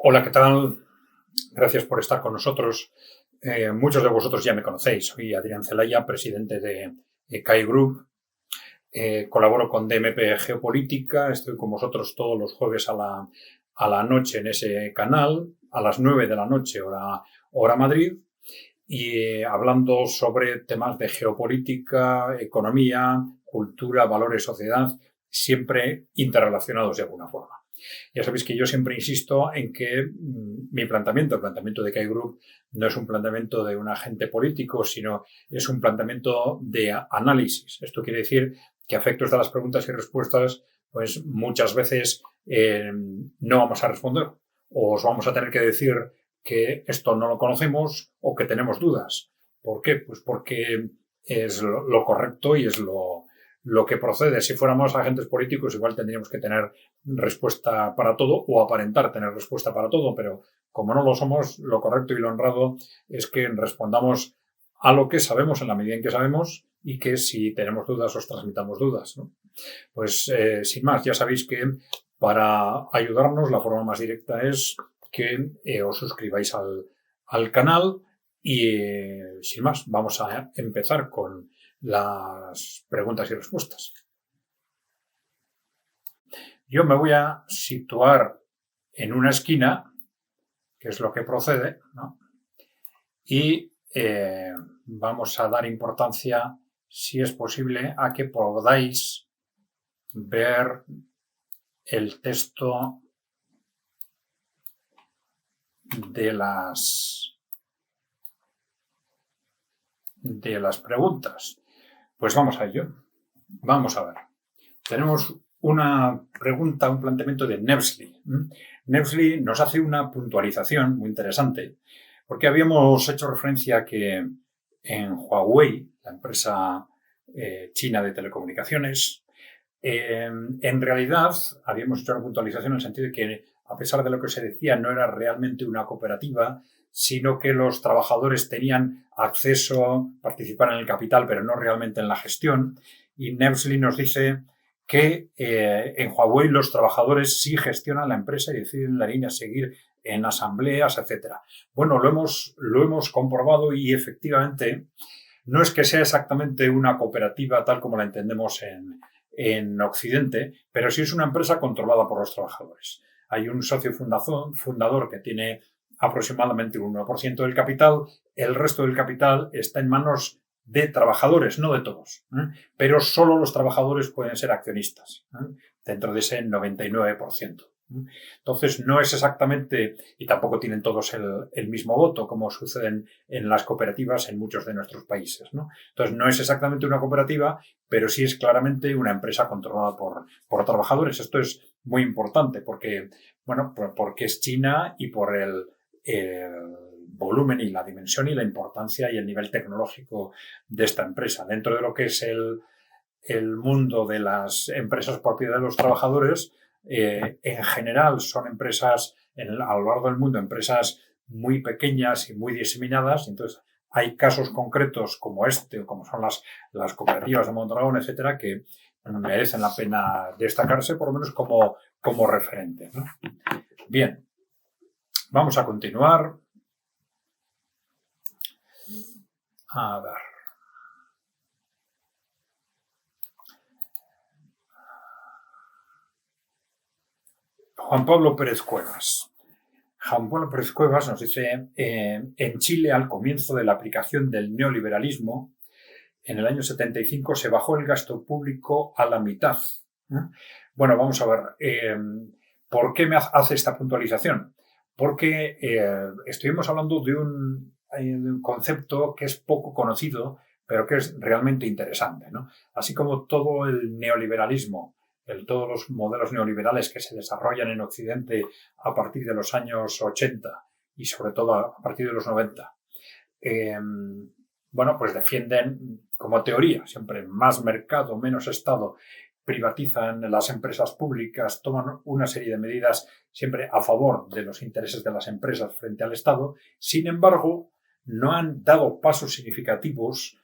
Hola, ¿qué tal? Gracias por estar con nosotros. Muchos de vosotros ya me conocéis. Soy Adrián Celaya, presidente de CAI Group. Colaboro con DMP Geopolítica. Estoy con vosotros todos los jueves a la noche en ese canal, a las 9 de la noche, hora Madrid, y hablando sobre temas de geopolítica, economía, cultura, valores, sociedad, siempre interrelacionados de alguna forma. Ya sabéis que yo siempre insisto en que mi planteamiento, el planteamiento de CAI Group, no es un planteamiento de un agente político, sino es un planteamiento de análisis. Esto quiere decir que a efectos de las preguntas y respuestas, pues muchas veces no vamos a responder o os vamos a tener que decir que esto no lo conocemos o que tenemos dudas. ¿Por qué? Pues porque es lo correcto y es lo que procede. Si fuéramos agentes políticos, igual tendríamos que tener respuesta para todo o aparentar tener respuesta para todo, pero como no lo somos, lo correcto y lo honrado es que respondamos a lo que sabemos en la medida en que sabemos y que si tenemos dudas os transmitamos dudas, ¿no? Pues sin más, ya sabéis que para ayudarnos la forma más directa es que os suscribáis al canal y sin más, vamos a empezar con las preguntas y respuestas. Yo me voy a situar en una esquina, que es lo que procede, ¿no? Y vamos a dar importancia, si es posible, a que podáis ver el texto de las preguntas. Pues vamos a ello. Vamos a ver. Tenemos una pregunta, un planteamiento de Nevsky. Nevsky nos hace una puntualización muy interesante, porque habíamos hecho referencia a que en Huawei, la empresa china de telecomunicaciones, en realidad habíamos hecho una puntualización en el sentido de que, a pesar de lo que se decía, no era realmente una cooperativa, sino que los trabajadores tenían acceso, participar en el capital, pero no realmente en la gestión. Y Nevsky nos dice que en Huawei los trabajadores sí gestionan la empresa y deciden la línea a seguir en asambleas, etcétera. Bueno, lo hemos comprobado y efectivamente no es que sea exactamente una cooperativa tal como la entendemos en Occidente, pero sí es una empresa controlada por los trabajadores. Hay un socio fundador que tiene aproximadamente un 1% del capital, el resto del capital está en manos de trabajadores, no de todos, pero solo los trabajadores pueden ser accionistas dentro de ese 99%. Entonces, no es exactamente, y tampoco tienen todos el mismo voto, como sucede en las cooperativas en muchos de nuestros países, ¿no? Entonces, no es exactamente una cooperativa, pero sí es claramente una empresa controlada por trabajadores. Esto es muy importante porque, bueno, porque es China y por el volumen y la dimensión y la importancia y el nivel tecnológico de esta empresa. Dentro de lo que es el mundo de las empresas propiedad de los trabajadores, en general son empresas, a lo largo del mundo, empresas muy pequeñas y muy diseminadas. Entonces, hay casos concretos como este, o como son las cooperativas de Mondragón, etcétera, que merecen la pena destacarse, por lo menos como referente, ¿no? Bien, vamos a continuar. A ver. Juan Pablo Pérez Cuevas. Juan Pablo Pérez Cuevas nos dice, en Chile, al comienzo de la aplicación del neoliberalismo, en el año 75 se bajó el gasto público a la mitad. Bueno, vamos a ver, ¿por qué me hace esta puntualización? Porque estuvimos hablando de un concepto que es poco conocido, pero que es realmente interesante, ¿no? Así como todo el neoliberalismo, todos los modelos neoliberales que se desarrollan en Occidente a partir de los años 80 y sobre todo a partir de los 90, bueno, pues defienden como teoría siempre más mercado, menos Estado, privatizan las empresas públicas, toman una serie de medidas siempre a favor de los intereses de las empresas frente al Estado. Sin embargo, no han dado pasos significativos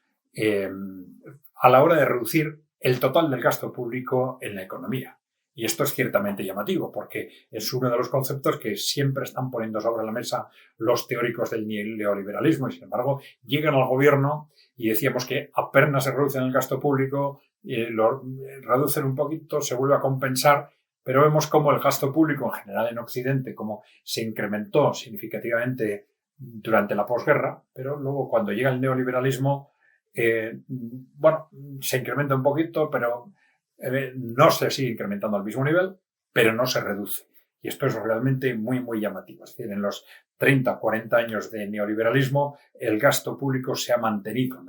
a la hora de reducir el total del gasto público en la economía. Y esto es ciertamente llamativo, porque es uno de los conceptos que siempre están poniendo sobre la mesa los teóricos del neoliberalismo y, sin embargo, llegan al gobierno y decíamos que apenas se reduce el gasto público, lo reducen un poquito, se vuelve a compensar, pero vemos cómo el gasto público en general en Occidente como se incrementó significativamente durante la posguerra, pero luego cuando llega el neoliberalismo, bueno, se incrementa un poquito, pero no se sigue incrementando al mismo nivel, pero no se reduce. Y esto es realmente muy, muy llamativo. Es decir, en los 30, 40 años de neoliberalismo, el gasto público se ha mantenido.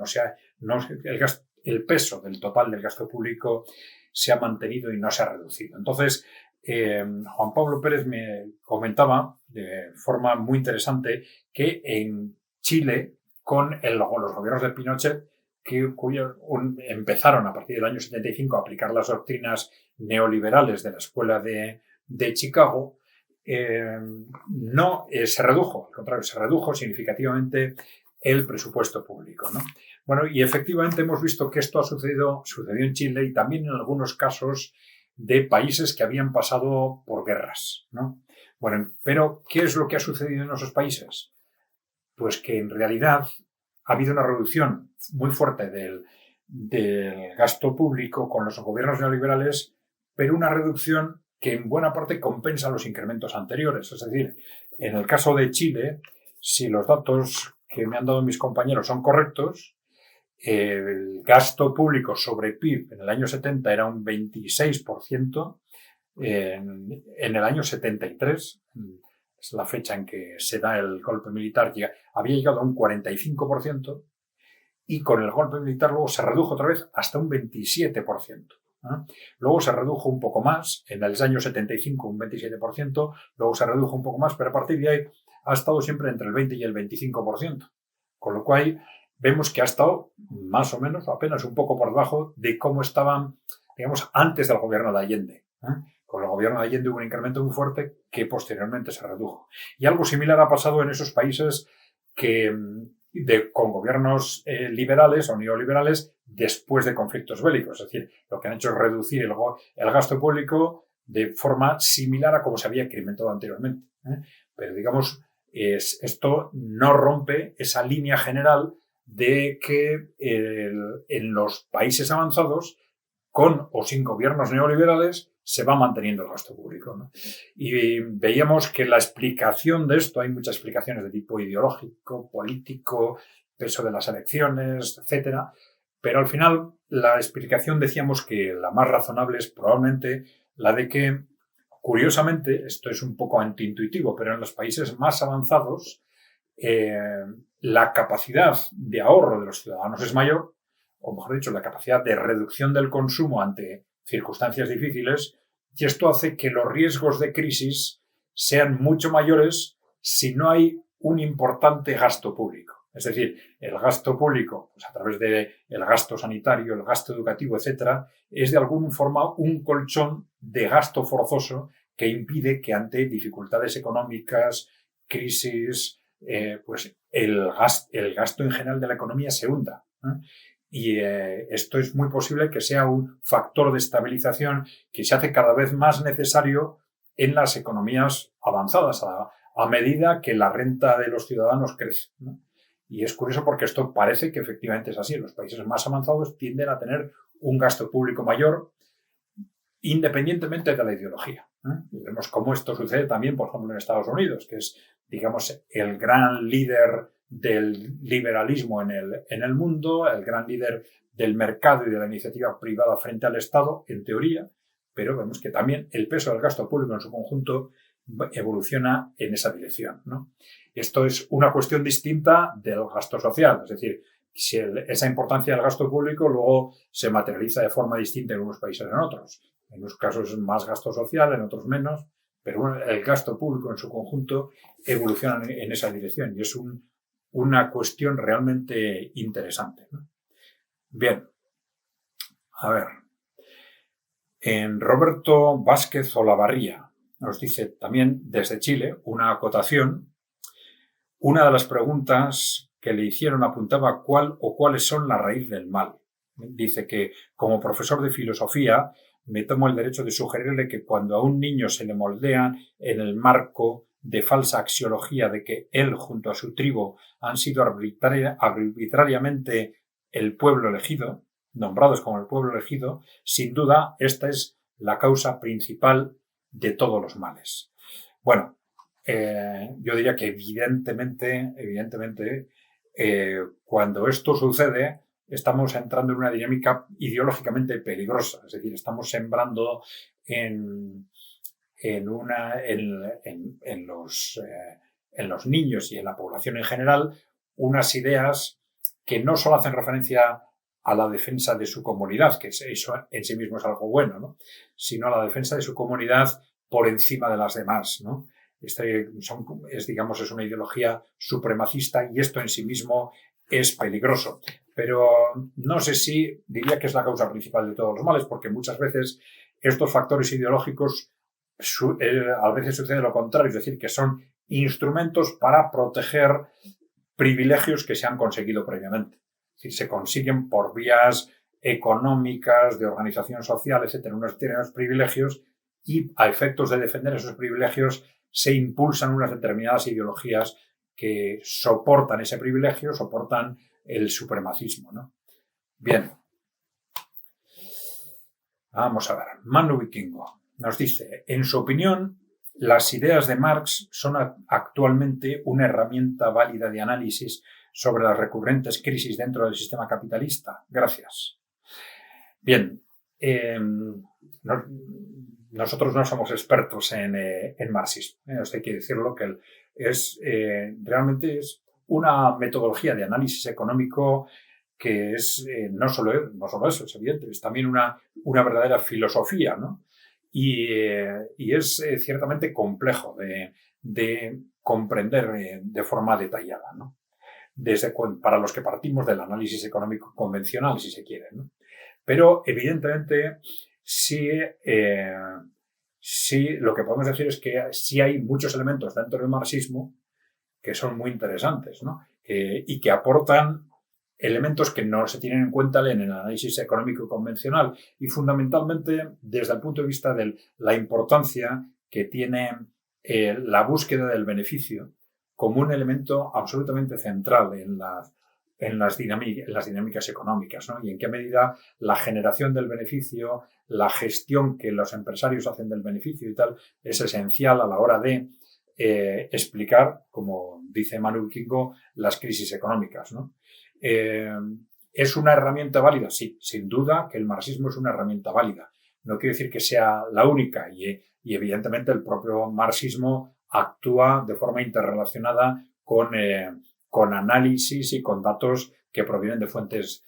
El peso del total del gasto público se ha mantenido y no se ha reducido. Entonces, Juan Pablo Pérez me comentaba de forma muy interesante que en Chile, con los gobiernos de Pinochet, que empezaron a partir del año 75 a aplicar las doctrinas neoliberales de la escuela de Chicago, no se redujo, al contrario, se redujo significativamente el presupuesto público, ¿no? Bueno, y efectivamente hemos visto que esto sucedió en Chile y también en algunos casos de países que habían pasado por guerras, ¿no? Bueno, pero ¿qué es lo que ha sucedido en esos países? Pues que en realidad ha habido una reducción muy fuerte del gasto público con los gobiernos neoliberales, pero una reducción que en buena parte compensa los incrementos anteriores. Es decir, en el caso de Chile, si los datos que me han dado mis compañeros son correctos, el gasto público sobre PIB en el año 70 era un 26%, en el año 73, es la fecha en que se da el golpe militar, había llegado a un 45% y con el golpe militar luego se redujo otra vez hasta un 27%. Luego se redujo un poco más, en el año 75 un 27%, luego se redujo un poco más, pero a partir de ahí ha estado siempre entre el 20 y el 25%. Con lo cual vemos que ha estado más o menos, apenas un poco por debajo de cómo estaban, digamos, antes del gobierno de Allende. Con el gobierno de Allende hubo un incremento muy fuerte que posteriormente se redujo. Y algo similar ha pasado en esos países con gobiernos liberales o neoliberales después de conflictos bélicos. Es decir, lo que han hecho es reducir el gasto público de forma similar a como se había incrementado anteriormente. Pero, digamos, esto no rompe esa línea general de que en los países avanzados, con o sin gobiernos neoliberales, se va manteniendo el gasto público, ¿no? Y veíamos que la explicación de esto, hay muchas explicaciones de tipo ideológico, político, peso de las elecciones, etcétera, pero al final la explicación decíamos que la más razonable es probablemente la de que, curiosamente, esto es un poco antiintuitivo, pero en los países más avanzados la capacidad de ahorro de los ciudadanos es mayor, o mejor dicho, la capacidad de reducción del consumo ante circunstancias difíciles, y esto hace que los riesgos de crisis sean mucho mayores si no hay un importante gasto público. Es decir, el gasto público, pues a través del gasto sanitario, el gasto educativo, etcétera, es de alguna forma un colchón de gasto forzoso que impide que ante dificultades económicas, crisis, pues el gasto en general de la economía se hunda. Y esto es muy posible que sea un factor de estabilización que se hace cada vez más necesario en las economías avanzadas a medida que la renta de los ciudadanos crece, ¿no? Y es curioso porque esto parece que efectivamente es así. Los países más avanzados tienden a tener un gasto público mayor independientemente de la ideología. Y vemos cómo esto sucede también, por ejemplo, en Estados Unidos, que es, digamos, el gran líder del liberalismo en el mundo, el gran líder del mercado y de la iniciativa privada frente al Estado, en teoría, pero vemos que también el peso del gasto público en su conjunto evoluciona en esa dirección, ¿no? Esto es una cuestión distinta del gasto social, es decir, si esa importancia del gasto público luego se materializa de forma distinta en unos países que en otros. En unos casos más gasto social, en otros menos, pero bueno, el gasto público en su conjunto evoluciona en esa dirección y es una cuestión realmente interesante, ¿no? Bien, a ver. En Roberto Vázquez Olavarría nos dice también desde Chile una acotación. Una de las preguntas que le hicieron apuntaba cuál o cuáles son la raíz del mal. Dice que como profesor de filosofía me tomo el derecho de sugerirle que cuando a un niño se le moldea en el marco de falsa axiología de que él junto a su tribu han sido arbitrariamente el pueblo elegido, nombrados como el pueblo elegido, sin duda esta es la causa principal de todos los males. Bueno, yo diría que evidentemente, cuando esto sucede, estamos entrando en una dinámica ideológicamente peligrosa. Es decir, estamos sembrando en los niños y en la población en general unas ideas que no solo hacen referencia a la defensa de su comunidad, que eso en sí mismo es algo bueno, ¿no?, sino a la defensa de su comunidad por encima de las demás, ¿no? Es una ideología supremacista y esto en sí mismo es peligroso. Pero no sé si diría que es la causa principal de todos los males, porque muchas veces estos factores ideológicos a veces sucede lo contrario, es decir, que son instrumentos para proteger privilegios que se han conseguido previamente. Es decir, se consiguen por vías económicas, de organización social, etcétera, unos privilegios y a efectos de defender esos privilegios se impulsan unas determinadas ideologías que soportan ese privilegio, soportan el supremacismo, ¿no? Bien. Vamos a ver. Manu Vikingo nos dice, en su opinión, las ideas de Marx son actualmente una herramienta válida de análisis sobre las recurrentes crisis dentro del sistema capitalista. Gracias. Bien. Nosotros no somos expertos en marxismo. Esto hay que decirlo, que realmente es una metodología de análisis económico que es no solo eso, es evidente, es también una verdadera filosofía, ¿no? Y es ciertamente complejo de comprender de forma detallada, ¿no? Para los que partimos del análisis económico convencional, si se quiere, ¿no? Pero, evidentemente, sí, lo que podemos decir es que sí hay muchos elementos dentro del marxismo que son muy interesantes, ¿no? Y que aportan elementos que no se tienen en cuenta en el análisis económico convencional y fundamentalmente desde el punto de vista de la importancia que tiene la búsqueda del beneficio como un elemento absolutamente central en las dinámicas económicas, ¿no? Y en qué medida la generación del beneficio, la gestión que los empresarios hacen del beneficio y tal, es esencial a la hora de explicar, como dice Manu Vikingo, las crisis económicas, ¿no? ¿Es una herramienta válida? Sí, sin duda que el marxismo es una herramienta válida. No quiere decir que sea la única y evidentemente el propio marxismo actúa de forma interrelacionada con análisis y con datos que provienen de fuentes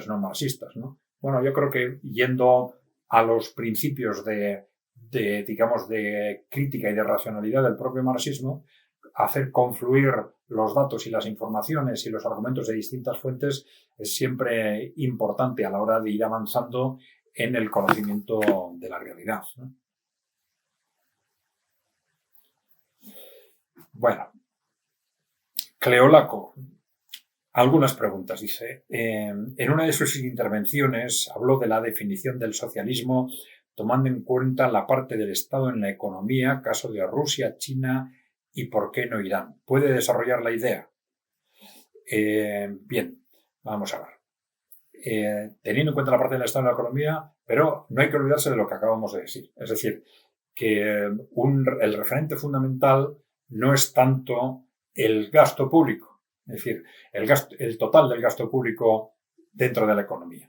no marxistas, ¿no? Bueno, yo creo que yendo a los principios de crítica y de racionalidad del propio marxismo, hacer confluir los datos y las informaciones y los argumentos de distintas fuentes es siempre importante a la hora de ir avanzando en el conocimiento de la realidad, ¿no? Bueno, Cleolaco, algunas preguntas, dice. En una de sus intervenciones habló de la definición del socialismo tomando en cuenta la parte del Estado en la economía, caso de Rusia, China y, ¿por qué no, Irán? ¿Puede desarrollar la idea? Bien, vamos a ver. Teniendo en cuenta la parte del Estado en la economía, Pero no hay que olvidarse de lo que acabamos de decir. Es decir, que el referente fundamental no es tanto el gasto público, es decir, el total del gasto público dentro de la economía.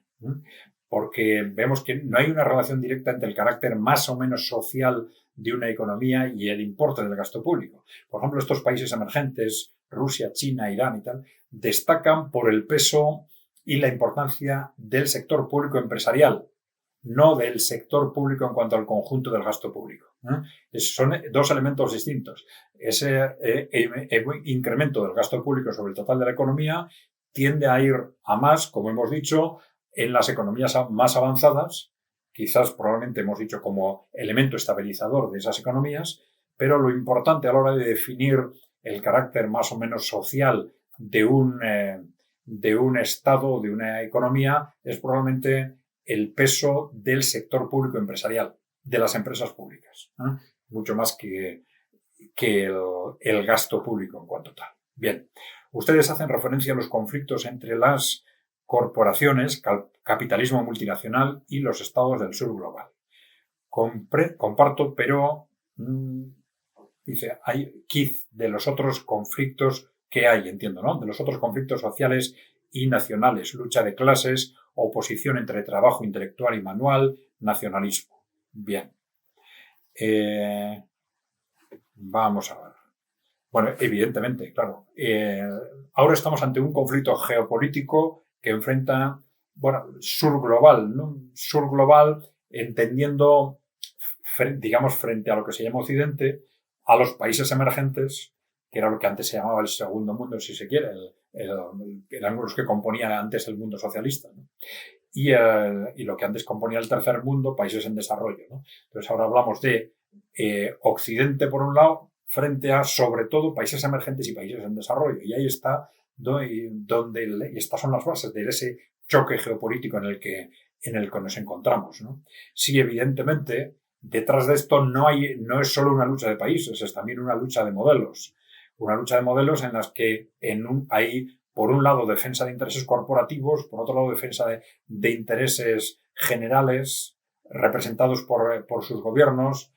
Porque vemos que no hay una relación directa entre el carácter más o menos social de una economía y el importe del gasto público. Por ejemplo, estos países emergentes, Rusia, China, Irán y tal, destacan por el peso y la importancia del sector público empresarial, no del sector público en cuanto al conjunto del gasto público. Son dos elementos distintos. Ese incremento del gasto público sobre el total de la economía tiende a ir a más, como hemos dicho, en las economías más avanzadas, quizás probablemente hemos dicho como elemento estabilizador de esas economías, pero lo importante a la hora de definir el carácter más o menos social de un Estado, de una economía, es probablemente el peso del sector público empresarial, de las empresas públicas, mucho más que el gasto público en cuanto tal. Bien, ustedes hacen referencia a los conflictos entre las corporaciones, capitalismo multinacional y los estados del sur global. Comparto, pero dice, hay de los otros conflictos que hay, entiendo, ¿no? De los otros conflictos sociales y nacionales, lucha de clases, oposición entre trabajo intelectual y manual, nacionalismo. Bien. Vamos a ver. Bueno, evidentemente, claro. Ahora estamos ante un conflicto geopolítico que enfrenta, bueno, sur global, ¿no? Sur global entendiendo, digamos, frente a lo que se llama Occidente, a los países emergentes, que era lo que antes se llamaba el segundo mundo, si se quiere, eran los que componían antes el mundo socialista, ¿no? Y lo que antes componía el tercer mundo, países en desarrollo, ¿no? Entonces ahora hablamos de Occidente por un lado, frente a, sobre todo, países emergentes y países en desarrollo. Y ahí está donde estas son las bases de ese choque geopolítico en el que nos encontramos, ¿no? Sí, evidentemente, detrás de esto no es solo una lucha de países, es también una lucha de modelos. Una lucha de modelos en las que hay, por un lado, defensa de intereses corporativos, por otro lado, defensa de intereses generales representados por sus gobiernos.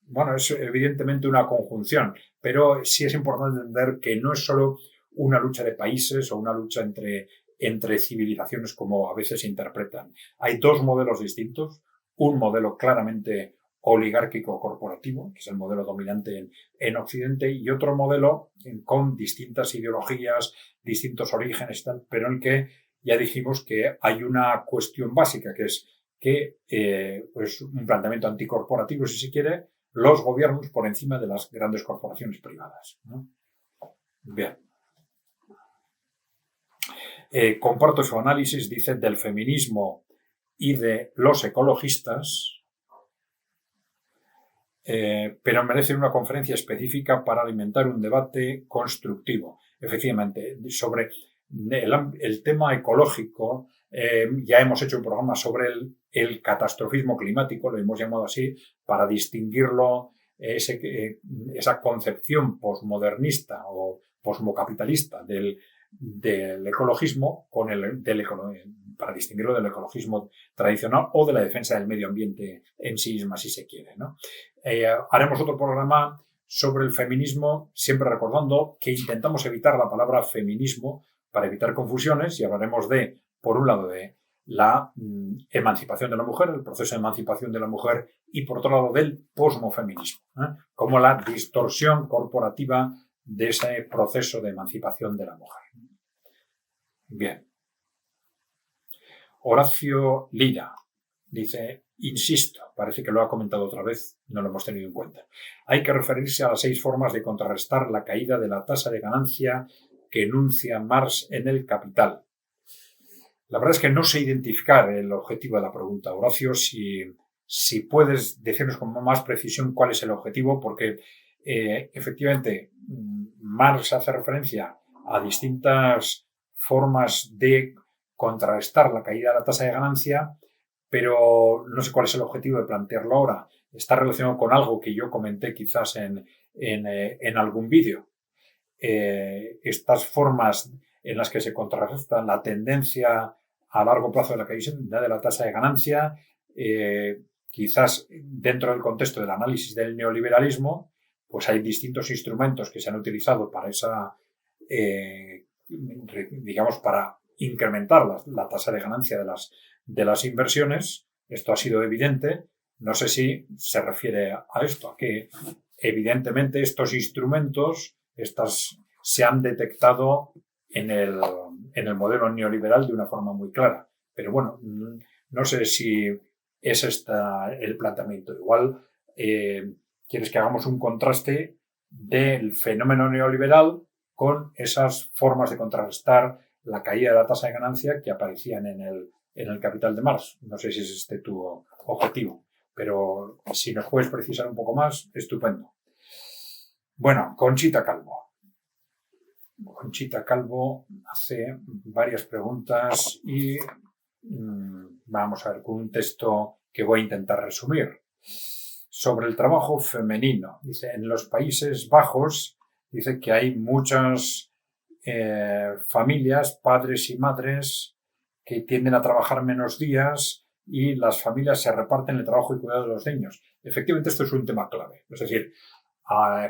Bueno, es evidentemente una conjunción, pero sí es importante entender que no es solo una lucha de países o una lucha entre civilizaciones como a veces se interpretan. Hay dos modelos distintos, un modelo claramente oligárquico corporativo, que es el modelo dominante en Occidente, y otro modelo con distintas ideologías, distintos orígenes, pero en el que ya dijimos que hay una cuestión básica, que es que pues un planteamiento anticorporativo, si se quiere, los gobiernos por encima de las grandes corporaciones privadas, ¿no? Bien. Comparto su análisis, dice, del feminismo y de los ecologistas, pero merecen una conferencia específica para alimentar un debate constructivo. Efectivamente, sobre el tema ecológico, ya hemos hecho un programa sobre el catastrofismo climático, lo hemos llamado así, para distinguirlo, esa concepción posmodernista o posmocapitalista del ecologismo para distinguirlo del ecologismo tradicional o de la defensa del medio ambiente en sí misma, si se quiere, ¿no? Haremos otro programa sobre el feminismo, siempre recordando que intentamos evitar la palabra feminismo para evitar confusiones, y hablaremos por un lado, de la emancipación de la mujer, el proceso de emancipación de la mujer, y por otro lado del posmofeminismo, como la distorsión corporativa de ese proceso de emancipación de la mujer. Bien. Horacio Lira dice, insisto, parece que lo ha comentado otra vez, no lo hemos tenido en cuenta. Hay que referirse a las 6 formas de contrarrestar la caída de la tasa de ganancia que enuncia Marx en El Capital. La verdad es que no sé identificar el objetivo de la pregunta, Horacio, si puedes decirnos con más precisión cuál es el objetivo, porque efectivamente Marx hace referencia a distintas formas de contrarrestar la caída de la tasa de ganancia, pero no sé cuál es el objetivo de plantearlo ahora. Está relacionado con algo que yo comenté quizás en algún vídeo. Estas formas en las que se contrarresta la tendencia a largo plazo de la caída de la tasa de ganancia quizás dentro del contexto del análisis del neoliberalismo, pues hay distintos instrumentos que se han utilizado para esa, digamos, para incrementar la tasa de ganancia de las inversiones. Esto ha sido evidente. No sé si se refiere a esto, a que evidentemente estos instrumentos se han detectado en el modelo neoliberal de una forma muy clara. Pero bueno, no sé si es el planteamiento. Igual quieres que hagamos un contraste del fenómeno neoliberal con esas formas de contrarrestar la caída de la tasa de ganancia que aparecían en el Capital de Marx. No sé si es este tu objetivo, pero si nos puedes precisar un poco más, estupendo. Bueno, Conchita Calvo. Conchita Calvo hace varias preguntas y vamos a ver con un texto que voy a intentar resumir. Sobre el trabajo femenino. Dice, en los Países Bajos, dice que hay muchas familias, padres y madres, que tienden a trabajar menos días y las familias se reparten el trabajo y cuidado de los niños. Efectivamente, esto es un tema clave. Es decir,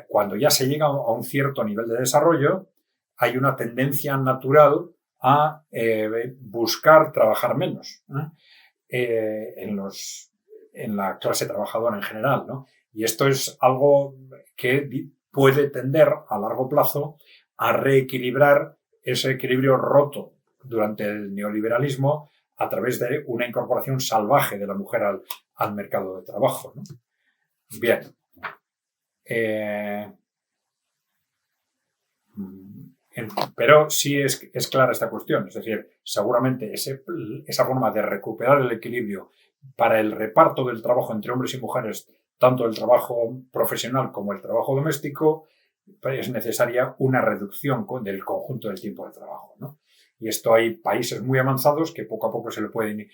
cuando ya se llega a un cierto nivel de desarrollo, hay una tendencia natural a buscar trabajar menos en la clase trabajadora en general, ¿no? Y esto es algo que puede tender a largo plazo a reequilibrar ese equilibrio roto durante el neoliberalismo a través de una incorporación salvaje de la mujer al mercado de trabajo, ¿no? Bien. Pero sí es clara esta cuestión. Es decir, seguramente esa forma de recuperar el equilibrio para el reparto del trabajo entre hombres y mujeres, tanto el trabajo profesional como el trabajo doméstico, es necesaria una reducción del conjunto del tiempo de trabajo, ¿no? Y esto hay países muy avanzados que poco a poco se lo pueden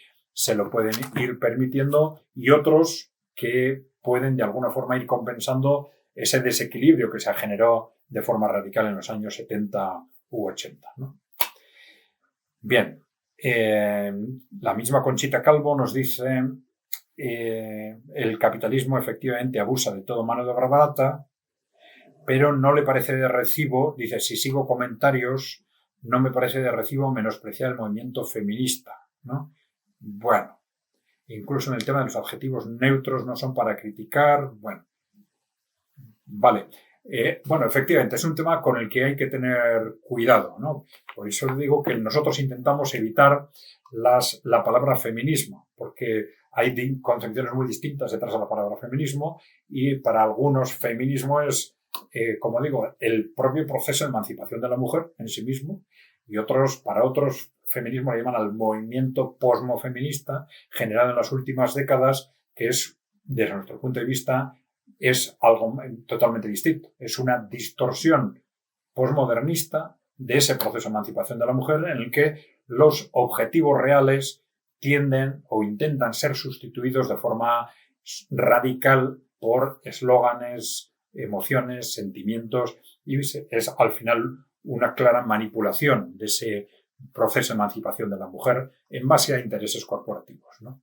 ir permitiendo y otros que pueden de alguna forma ir compensando ese desequilibrio que se generó de forma radical en los años 70 u 80, ¿no? Bien, la misma Conchita Calvo nos dice el capitalismo efectivamente abusa de todo mano de obra barata, pero no le parece de recibo, dice, si sigo comentarios, no me parece de recibo menospreciar el movimiento feminista, ¿no? Bueno, incluso en el tema de los adjetivos neutros no son para criticar, bueno, vale. Bueno, efectivamente, es un tema con el que hay que tener cuidado, ¿no? Por eso digo que nosotros intentamos evitar la palabra feminismo, porque hay concepciones muy distintas detrás de la palabra feminismo y para algunos feminismo es, como digo, el propio proceso de emancipación de la mujer en sí mismo y para otros feminismo le llaman al movimiento posmofeminista generado en las últimas décadas, que es, desde nuestro punto de vista, es algo totalmente distinto. Es una distorsión posmodernista de ese proceso de emancipación de la mujer en el que los objetivos reales tienden o intentan ser sustituidos de forma radical por eslóganes, emociones, sentimientos y es al final una clara manipulación de ese proceso de emancipación de la mujer en base a intereses corporativos, ¿no?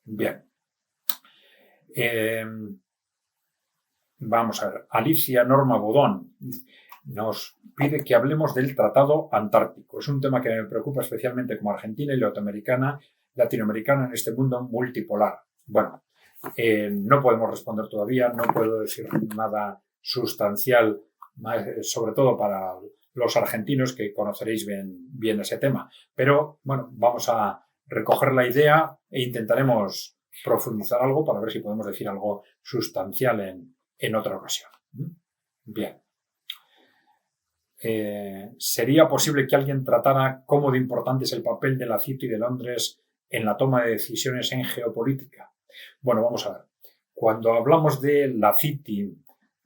Bien. Vamos a ver, Alicia Norma Bodón nos pide que hablemos del Tratado Antártico. Es un tema que me preocupa especialmente como argentina y latinoamericana en este mundo multipolar. Bueno, no podemos responder todavía, no puedo decir nada sustancial, sobre todo para los argentinos que conoceréis bien ese tema. Pero, bueno, vamos a recoger la idea e intentaremos profundizar algo para ver si podemos decir algo sustancial en otra ocasión. Bien. ¿Sería posible que alguien tratara cómo de importante es el papel de la City de Londres en la toma de decisiones en geopolítica? Bueno, vamos a ver. Cuando hablamos de la City,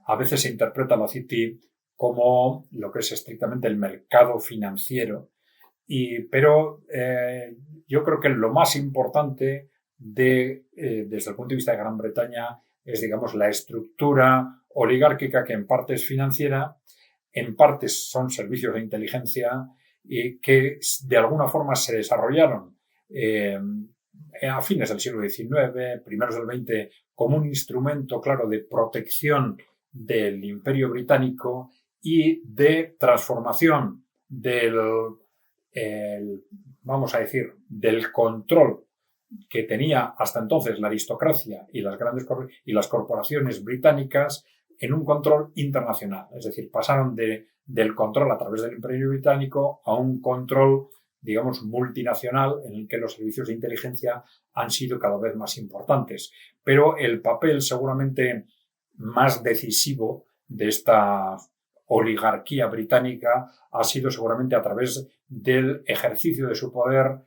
a veces se interpreta la City como lo que es estrictamente el mercado financiero, pero yo creo que lo más importante desde el punto de vista de Gran Bretaña es, digamos, la estructura oligárquica que en parte es financiera, en parte son servicios de inteligencia y que de alguna forma se desarrollaron a fines del siglo XIX, primeros del XX, como un instrumento, claro, de protección del Imperio Británico y de transformación vamos a decir, del control que tenía hasta entonces la aristocracia y las corporaciones británicas en un control internacional. Es decir, pasaron del control a través del Imperio Británico a un control, digamos, multinacional en el que los servicios de inteligencia han sido cada vez más importantes. Pero el papel seguramente más decisivo de esta oligarquía británica ha sido seguramente a través del ejercicio de su poder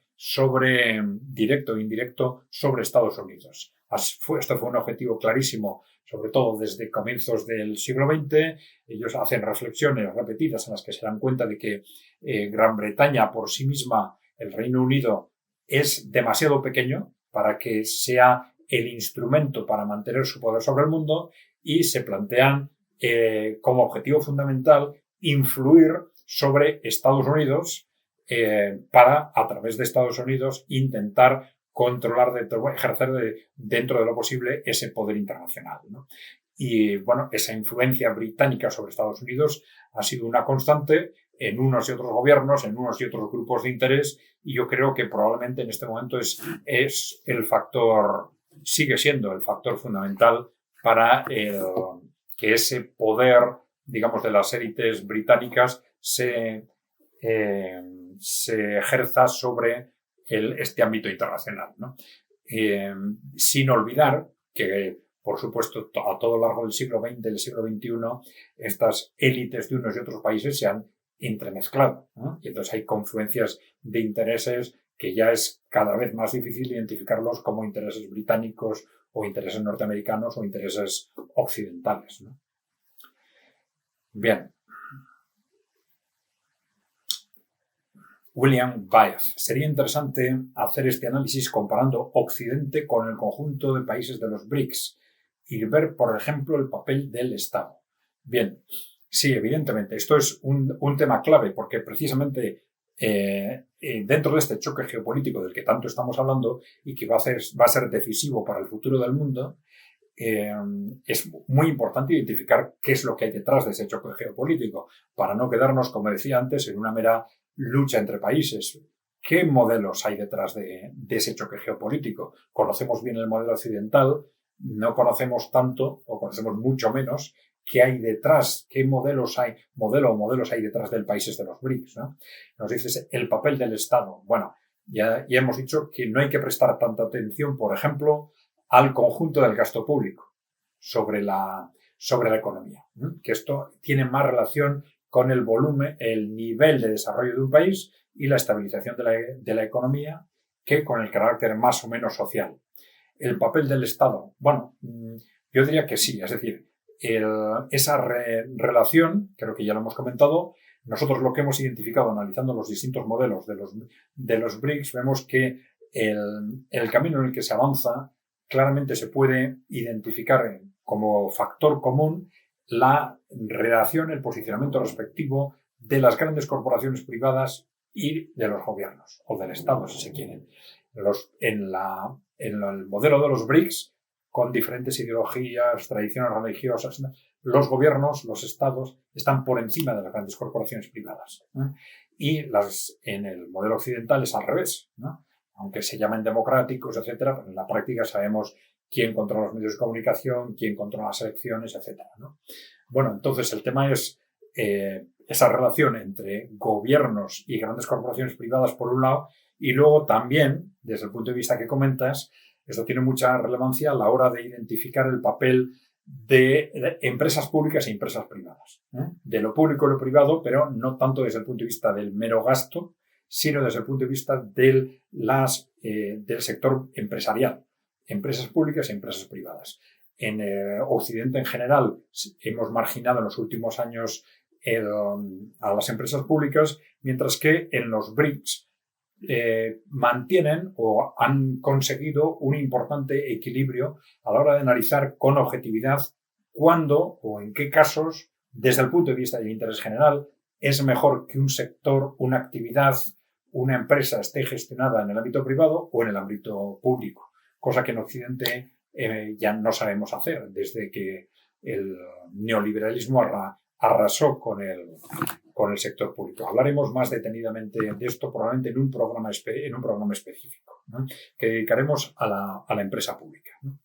directo e indirecto sobre Estados Unidos. Esto fue un objetivo clarísimo, sobre todo desde comienzos del siglo XX. Ellos hacen reflexiones repetidas en las que se dan cuenta de que Gran Bretaña por sí misma, el Reino Unido, es demasiado pequeño para que sea el instrumento para mantener su poder sobre el mundo y se plantean como objetivo fundamental influir sobre Estados Unidos para, a través de Estados Unidos, intentar controlar, ejercer dentro de lo posible ese poder internacional, ¿no? Y, bueno, esa influencia británica sobre Estados Unidos ha sido una constante en unos y otros gobiernos, en unos y otros grupos de interés, y yo creo que probablemente en este momento es el factor, sigue siendo el factor fundamental para que ese poder, digamos, de las élites británicas se ejerza sobre este ámbito internacional, ¿no? Sin olvidar que, por supuesto, a todo lo largo del siglo XX y del siglo XXI, estas élites de unos y otros países se han entremezclado, ¿no? Y entonces hay confluencias de intereses que ya es cada vez más difícil identificarlos como intereses británicos o intereses norteamericanos o intereses occidentales, ¿no? Bien. William Wyeth. Sería interesante hacer este análisis comparando Occidente con el conjunto de países de los BRICS y ver, por ejemplo, el papel del Estado. Bien, sí, evidentemente, esto es un tema clave porque precisamente dentro de este choque geopolítico del que tanto estamos hablando y que va a ser decisivo para el futuro del mundo, es muy importante identificar qué es lo que hay detrás de ese choque geopolítico para no quedarnos, como decía antes, en una mera lucha entre países. ¿Qué modelos hay detrás de ese choque geopolítico? Conocemos bien el modelo occidental, no conocemos tanto o conocemos mucho menos qué hay detrás, qué modelos hay detrás del países de los BRICS, ¿no? Nos dices el papel del Estado. Bueno, ya hemos dicho que no hay que prestar tanta atención, por ejemplo, al conjunto del gasto público sobre la economía, ¿no? Que esto tiene más relación con el volumen, el nivel de desarrollo de un país y la estabilización de la economía que con el carácter más o menos social. El papel del Estado, bueno, yo diría que sí, es decir, esa relación, creo que ya lo hemos comentado, nosotros lo que hemos identificado analizando los distintos modelos de los BRICS, vemos que el camino en el que se avanza claramente se puede identificar como factor común la relación, el posicionamiento respectivo de las grandes corporaciones privadas y de los gobiernos, o del Estado, si se quieren. En el modelo de los BRICS, con diferentes ideologías, tradiciones religiosas, los gobiernos, los estados, están por encima de las grandes corporaciones privadas, ¿no? Y en el modelo occidental es al revés, ¿no? Aunque se llamen democráticos, etcétera, pero en la práctica sabemos quién controla los medios de comunicación, quién controla las elecciones, etcétera, ¿no? Bueno, entonces el tema es esa relación entre gobiernos y grandes corporaciones privadas por un lado, y luego también, desde el punto de vista que comentas, esto tiene mucha relevancia a la hora de identificar el papel de empresas públicas e empresas privadas, ¿eh? De lo público y lo privado, pero no tanto desde el punto de vista del mero gasto, sino desde el punto de vista del sector empresarial, empresas públicas y empresas privadas. En Occidente en general hemos marginado en los últimos años a las empresas públicas, mientras que en los BRICS mantienen o han conseguido un importante equilibrio a la hora de analizar con objetividad cuándo o en qué casos, desde el punto de vista del interés general, es mejor que un sector, una actividad, una empresa esté gestionada en el ámbito privado o en el ámbito público, cosa que en Occidente ya no sabemos hacer desde que el neoliberalismo arrasó con el sector público. Hablaremos más detenidamente de esto probablemente en un programa específico, ¿no?, que dedicaremos a la empresa pública, ¿no?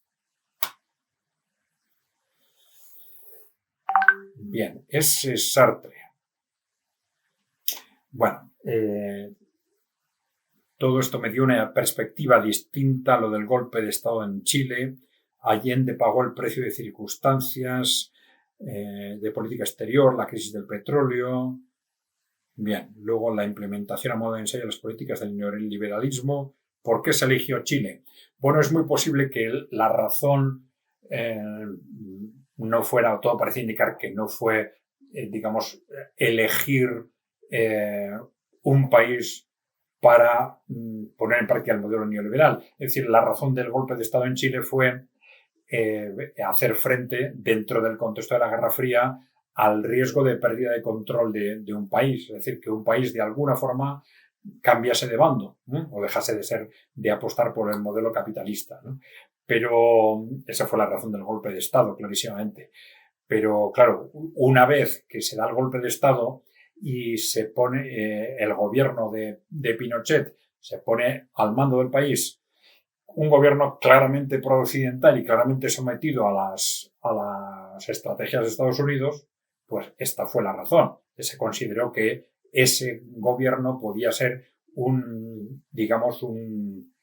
Bien, es Sartre. Bueno, todo esto me dio una perspectiva distinta a lo del golpe de Estado en Chile. Allende pagó el precio de circunstancias, de política exterior, la crisis del petróleo. Bien, luego la implementación a modo de ensayo de las políticas del neoliberalismo. ¿Por qué se eligió Chile? Bueno, es muy posible que la razón no fuera, todo parece indicar que no fue, digamos, elegir un país para poner en práctica el modelo neoliberal. Es decir, la razón del golpe de Estado en Chile fue hacer frente, dentro del contexto de la Guerra Fría, al riesgo de pérdida de control de un país. Es decir, que un país de alguna forma cambiase de bando, ¿no?, o dejase de apostar por el modelo capitalista, ¿no? Pero esa fue la razón del golpe de Estado, clarísimamente. Pero claro, una vez que se da el golpe de Estado y se pone el gobierno de Pinochet, se pone al mando del país, un gobierno claramente pro-occidental y claramente sometido a las estrategias de Estados Unidos, pues esta fue la razón. Se consideró que ese gobierno podía ser un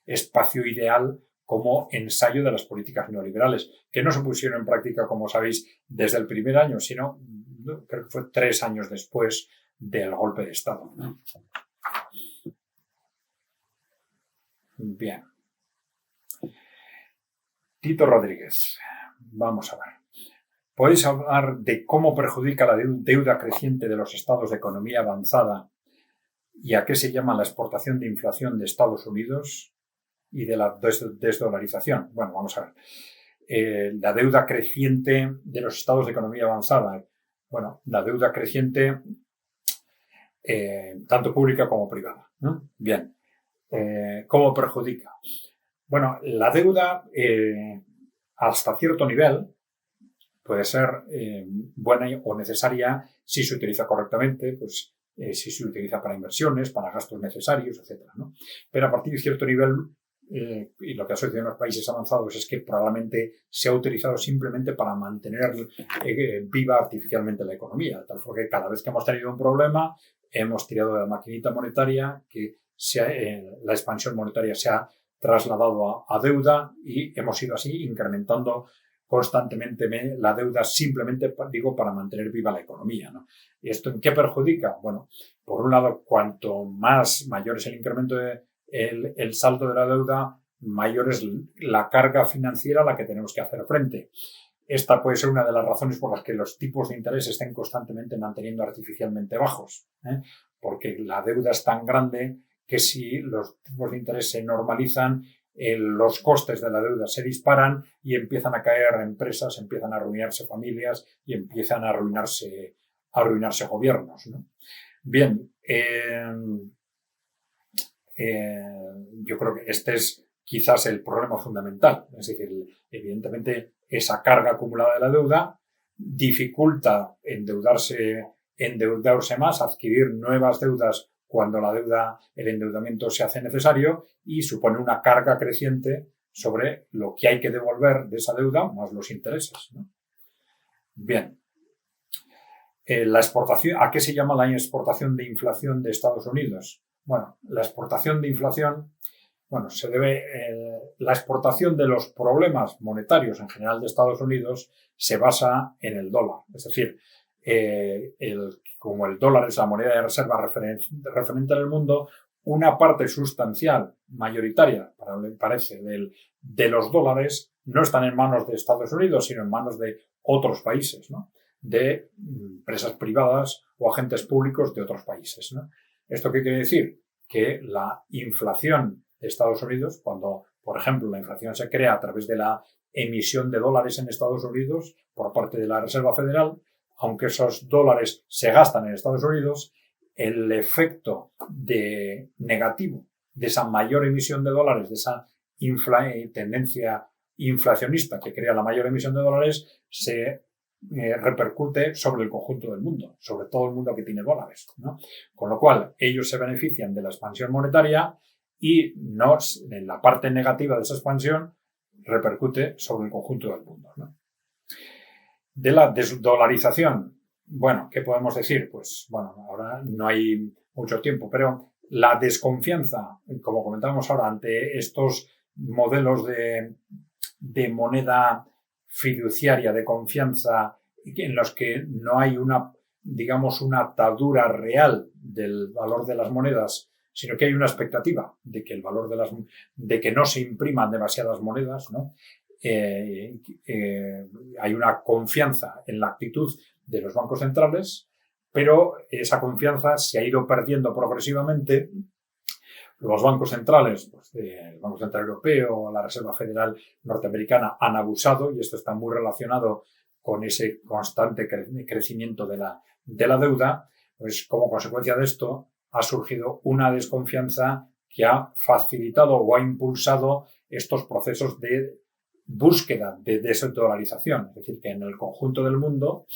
espacio ideal como ensayo de las políticas neoliberales, que no se pusieron en práctica, como sabéis, desde el primer año, sino creo que fue 3 años después del golpe de Estado. Bien. Tito Rodríguez. Vamos a ver. ¿Podéis hablar de cómo perjudica la deuda creciente de los estados de economía avanzada y a qué se llama la exportación de inflación de Estados Unidos y de la desdolarización? Bueno, vamos a ver. La deuda creciente de los estados de economía avanzada. Bueno, la deuda creciente tanto pública como privada, ¿no? Bien. ¿Cómo perjudica? Bueno, la deuda hasta cierto nivel puede ser buena o necesaria si se utiliza correctamente, pues si se utiliza para inversiones, para gastos necesarios, etcétera, ¿no? Pero a partir de cierto nivel, y lo que ha sucedido en los países avanzados es que probablemente se ha utilizado simplemente para mantener viva artificialmente la economía, de tal forma que cada vez que hemos tenido un problema hemos tirado de la maquinita monetaria, que la expansión monetaria se ha trasladado a deuda y hemos ido así incrementando constantemente la deuda simplemente, digo, para mantener viva la economía, ¿no? ¿Y esto en qué perjudica? Bueno, por un lado, cuanto mayor es el incremento el saldo de la deuda, mayor es la carga financiera a la que tenemos que hacer frente. Esta puede ser una de las razones por las que los tipos de interés estén constantemente manteniendo artificialmente bajos, porque la deuda es tan grande que si los tipos de interés se normalizan, los costes de la deuda se disparan y empiezan a caer empresas, empiezan a arruinarse familias y empiezan a arruinarse gobiernos, ¿no? Bien, yo creo que este es quizás el problema fundamental. Es decir, evidentemente esa carga acumulada de la deuda dificulta endeudarse más, adquirir nuevas deudas cuando el endeudamiento se hace necesario, y supone una carga creciente sobre lo que hay que devolver de esa deuda más los intereses, ¿no? Bien. La exportación, ¿a qué se llama la exportación de inflación de Estados Unidos? Bueno, la exportación de inflación, bueno, se debe, la exportación de los problemas monetarios en general de Estados Unidos se basa en el dólar. Es decir, como el dólar es la moneda de reserva referente en el mundo, una parte sustancial, mayoritaria, parece, de los dólares no están en manos de Estados Unidos, sino en manos de otros países, ¿no? De empresas privadas o agentes públicos de otros países, ¿no? ¿Esto qué quiere decir? Que la inflación de Estados Unidos, cuando, por ejemplo, la inflación se crea a través de la emisión de dólares en Estados Unidos por parte de la Reserva Federal, aunque esos dólares se gastan en Estados Unidos, el efecto negativo de esa mayor emisión de dólares, de esa tendencia inflacionista que crea la mayor emisión de dólares, se repercute sobre el conjunto del mundo, sobre todo el mundo que tiene dólares, ¿no? Con lo cual, ellos se benefician de la expansión monetaria y no, en la parte negativa de esa expansión repercute sobre el conjunto del mundo, ¿no? De la desdolarización, bueno, ¿qué podemos decir? Pues, bueno, ahora no hay mucho tiempo, pero la desconfianza, como comentábamos ahora, ante estos modelos de moneda fiduciaria, de confianza, en los que no hay una atadura real del valor de las monedas, sino que hay una expectativa de que el valor de que no se impriman demasiadas monedas, ¿no? Hay una confianza en la actitud de los bancos centrales, pero esa confianza se ha ido perdiendo progresivamente. Los bancos centrales, pues el Banco Central Europeo, la Reserva Federal Norteamericana, han abusado, y esto está muy relacionado con ese constante crecimiento de la deuda. Pues como consecuencia de esto ha surgido una desconfianza que ha facilitado o ha impulsado estos procesos de búsqueda de desdolarización. Es decir, que en el conjunto del mundo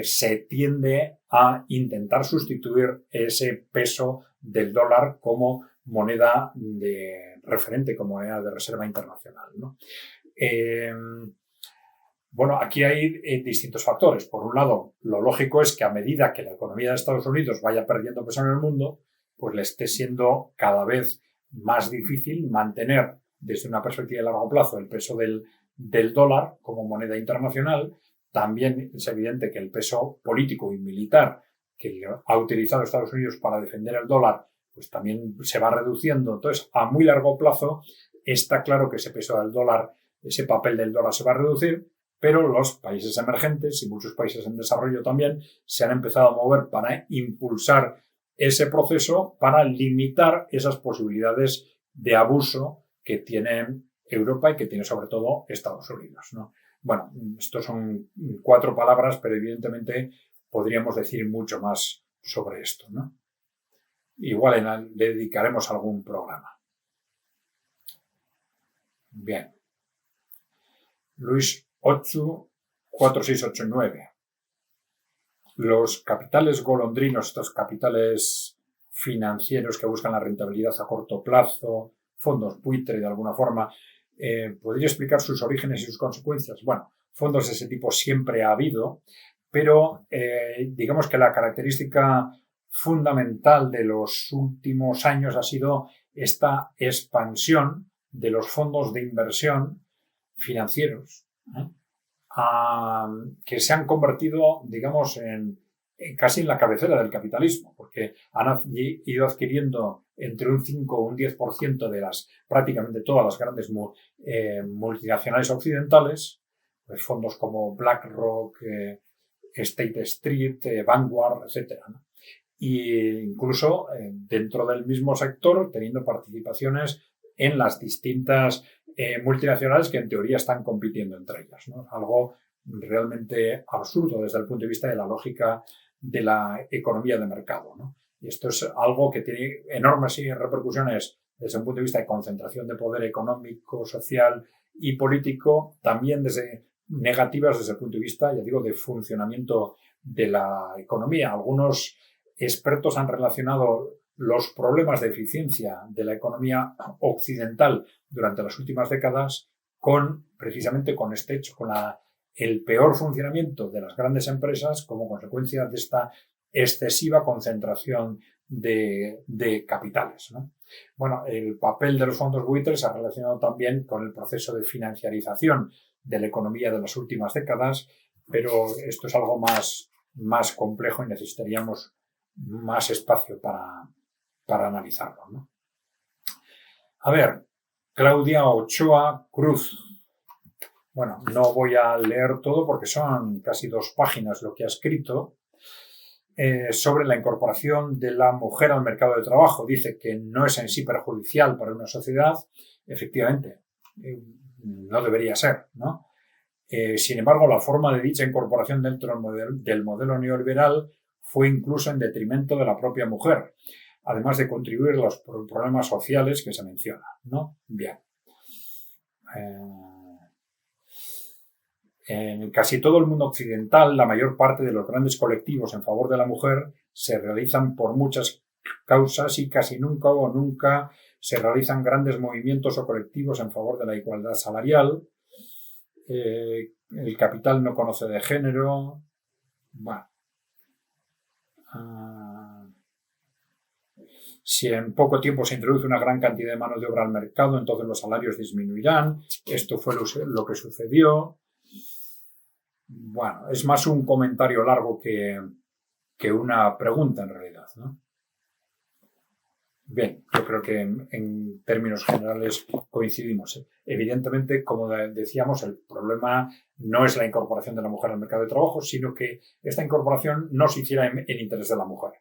se tiende a intentar sustituir ese peso del dólar como moneda de referente, como moneda de reserva internacional, ¿no? Bueno, aquí hay distintos factores. Por un lado, lo lógico es que a medida que la economía de Estados Unidos vaya perdiendo peso en el mundo, pues le esté siendo cada vez más difícil mantener desde una perspectiva de largo plazo el peso del dólar como moneda internacional. También es evidente que el peso político y militar que ha utilizado Estados Unidos para defender el dólar, pues también se va reduciendo. Entonces, a muy largo plazo, está claro que ese peso del dólar, ese papel del dólar se va a reducir, pero los países emergentes y muchos países en desarrollo también se han empezado a mover para impulsar ese proceso, para limitar esas posibilidades de abuso que tiene Europa y que tiene sobre todo Estados Unidos, ¿no? Bueno, estos son 4 palabras, pero evidentemente podríamos decir mucho más sobre esto, ¿no? Igual le dedicaremos algún programa. Bien. Luis 84689. Los capitales golondrinos, estos capitales financieros que buscan la rentabilidad a corto plazo, fondos buitre de alguna forma, ¿podría explicar sus orígenes y sus consecuencias? Bueno, fondos de ese tipo siempre ha habido, pero digamos que la característica fundamental de los últimos años ha sido esta expansión de los fondos de inversión financieros, que se han convertido, digamos, en casi en la cabecera del capitalismo, porque han ido adquiriendo entre un 5 o un 10% de prácticamente todas las grandes multinacionales occidentales, pues fondos como BlackRock, State Street, Vanguard, etc., ¿no? Y incluso dentro del mismo sector teniendo participaciones en las distintas multinacionales que en teoría están compitiendo entre ellas, ¿no? Algo realmente absurdo desde el punto de vista de la lógica de la economía de mercado, ¿no? Y esto es algo que tiene enormes repercusiones desde un punto de vista de concentración de poder económico, social y político, también negativas desde el punto de vista, ya digo, de funcionamiento de la economía. Algunos expertos han relacionado los problemas de eficiencia de la economía occidental durante las últimas décadas precisamente con este hecho, con el peor funcionamiento de las grandes empresas como consecuencia de esta excesiva concentración de capitales, ¿no? Bueno, el papel de los fondos buitres se ha relacionado también con el proceso de financiarización de la economía de las últimas décadas, pero esto es algo más complejo y necesitaríamos más espacio para analizarlo, ¿no? A ver, Claudia Ochoa Cruz. Bueno, no voy a leer todo porque son casi 2 páginas lo que ha escrito sobre la incorporación de la mujer al mercado de trabajo. Dice que no es en sí perjudicial para una sociedad. Efectivamente, no debería ser, ¿no? Sin embargo, la forma de dicha incorporación dentro del modelo neoliberal fue incluso en detrimento de la propia mujer, además de contribuir a los problemas sociales que se mencionan, ¿no? Bien. En casi todo el mundo occidental, la mayor parte de los grandes colectivos en favor de la mujer se realizan por muchas causas y casi nunca o nunca se realizan grandes movimientos o colectivos en favor de la igualdad salarial. El capital no conoce de género. Bueno. Si en poco tiempo se introduce una gran cantidad de mano de obra al mercado, entonces los salarios disminuirán. Esto fue lo que sucedió. Bueno, es más un comentario largo que una pregunta en realidad, ¿no? Bien, yo creo que en términos generales coincidimos. Evidentemente, como decíamos, el problema no es la incorporación de la mujer al mercado de trabajo, sino que esta incorporación no se hiciera en interés de la mujer.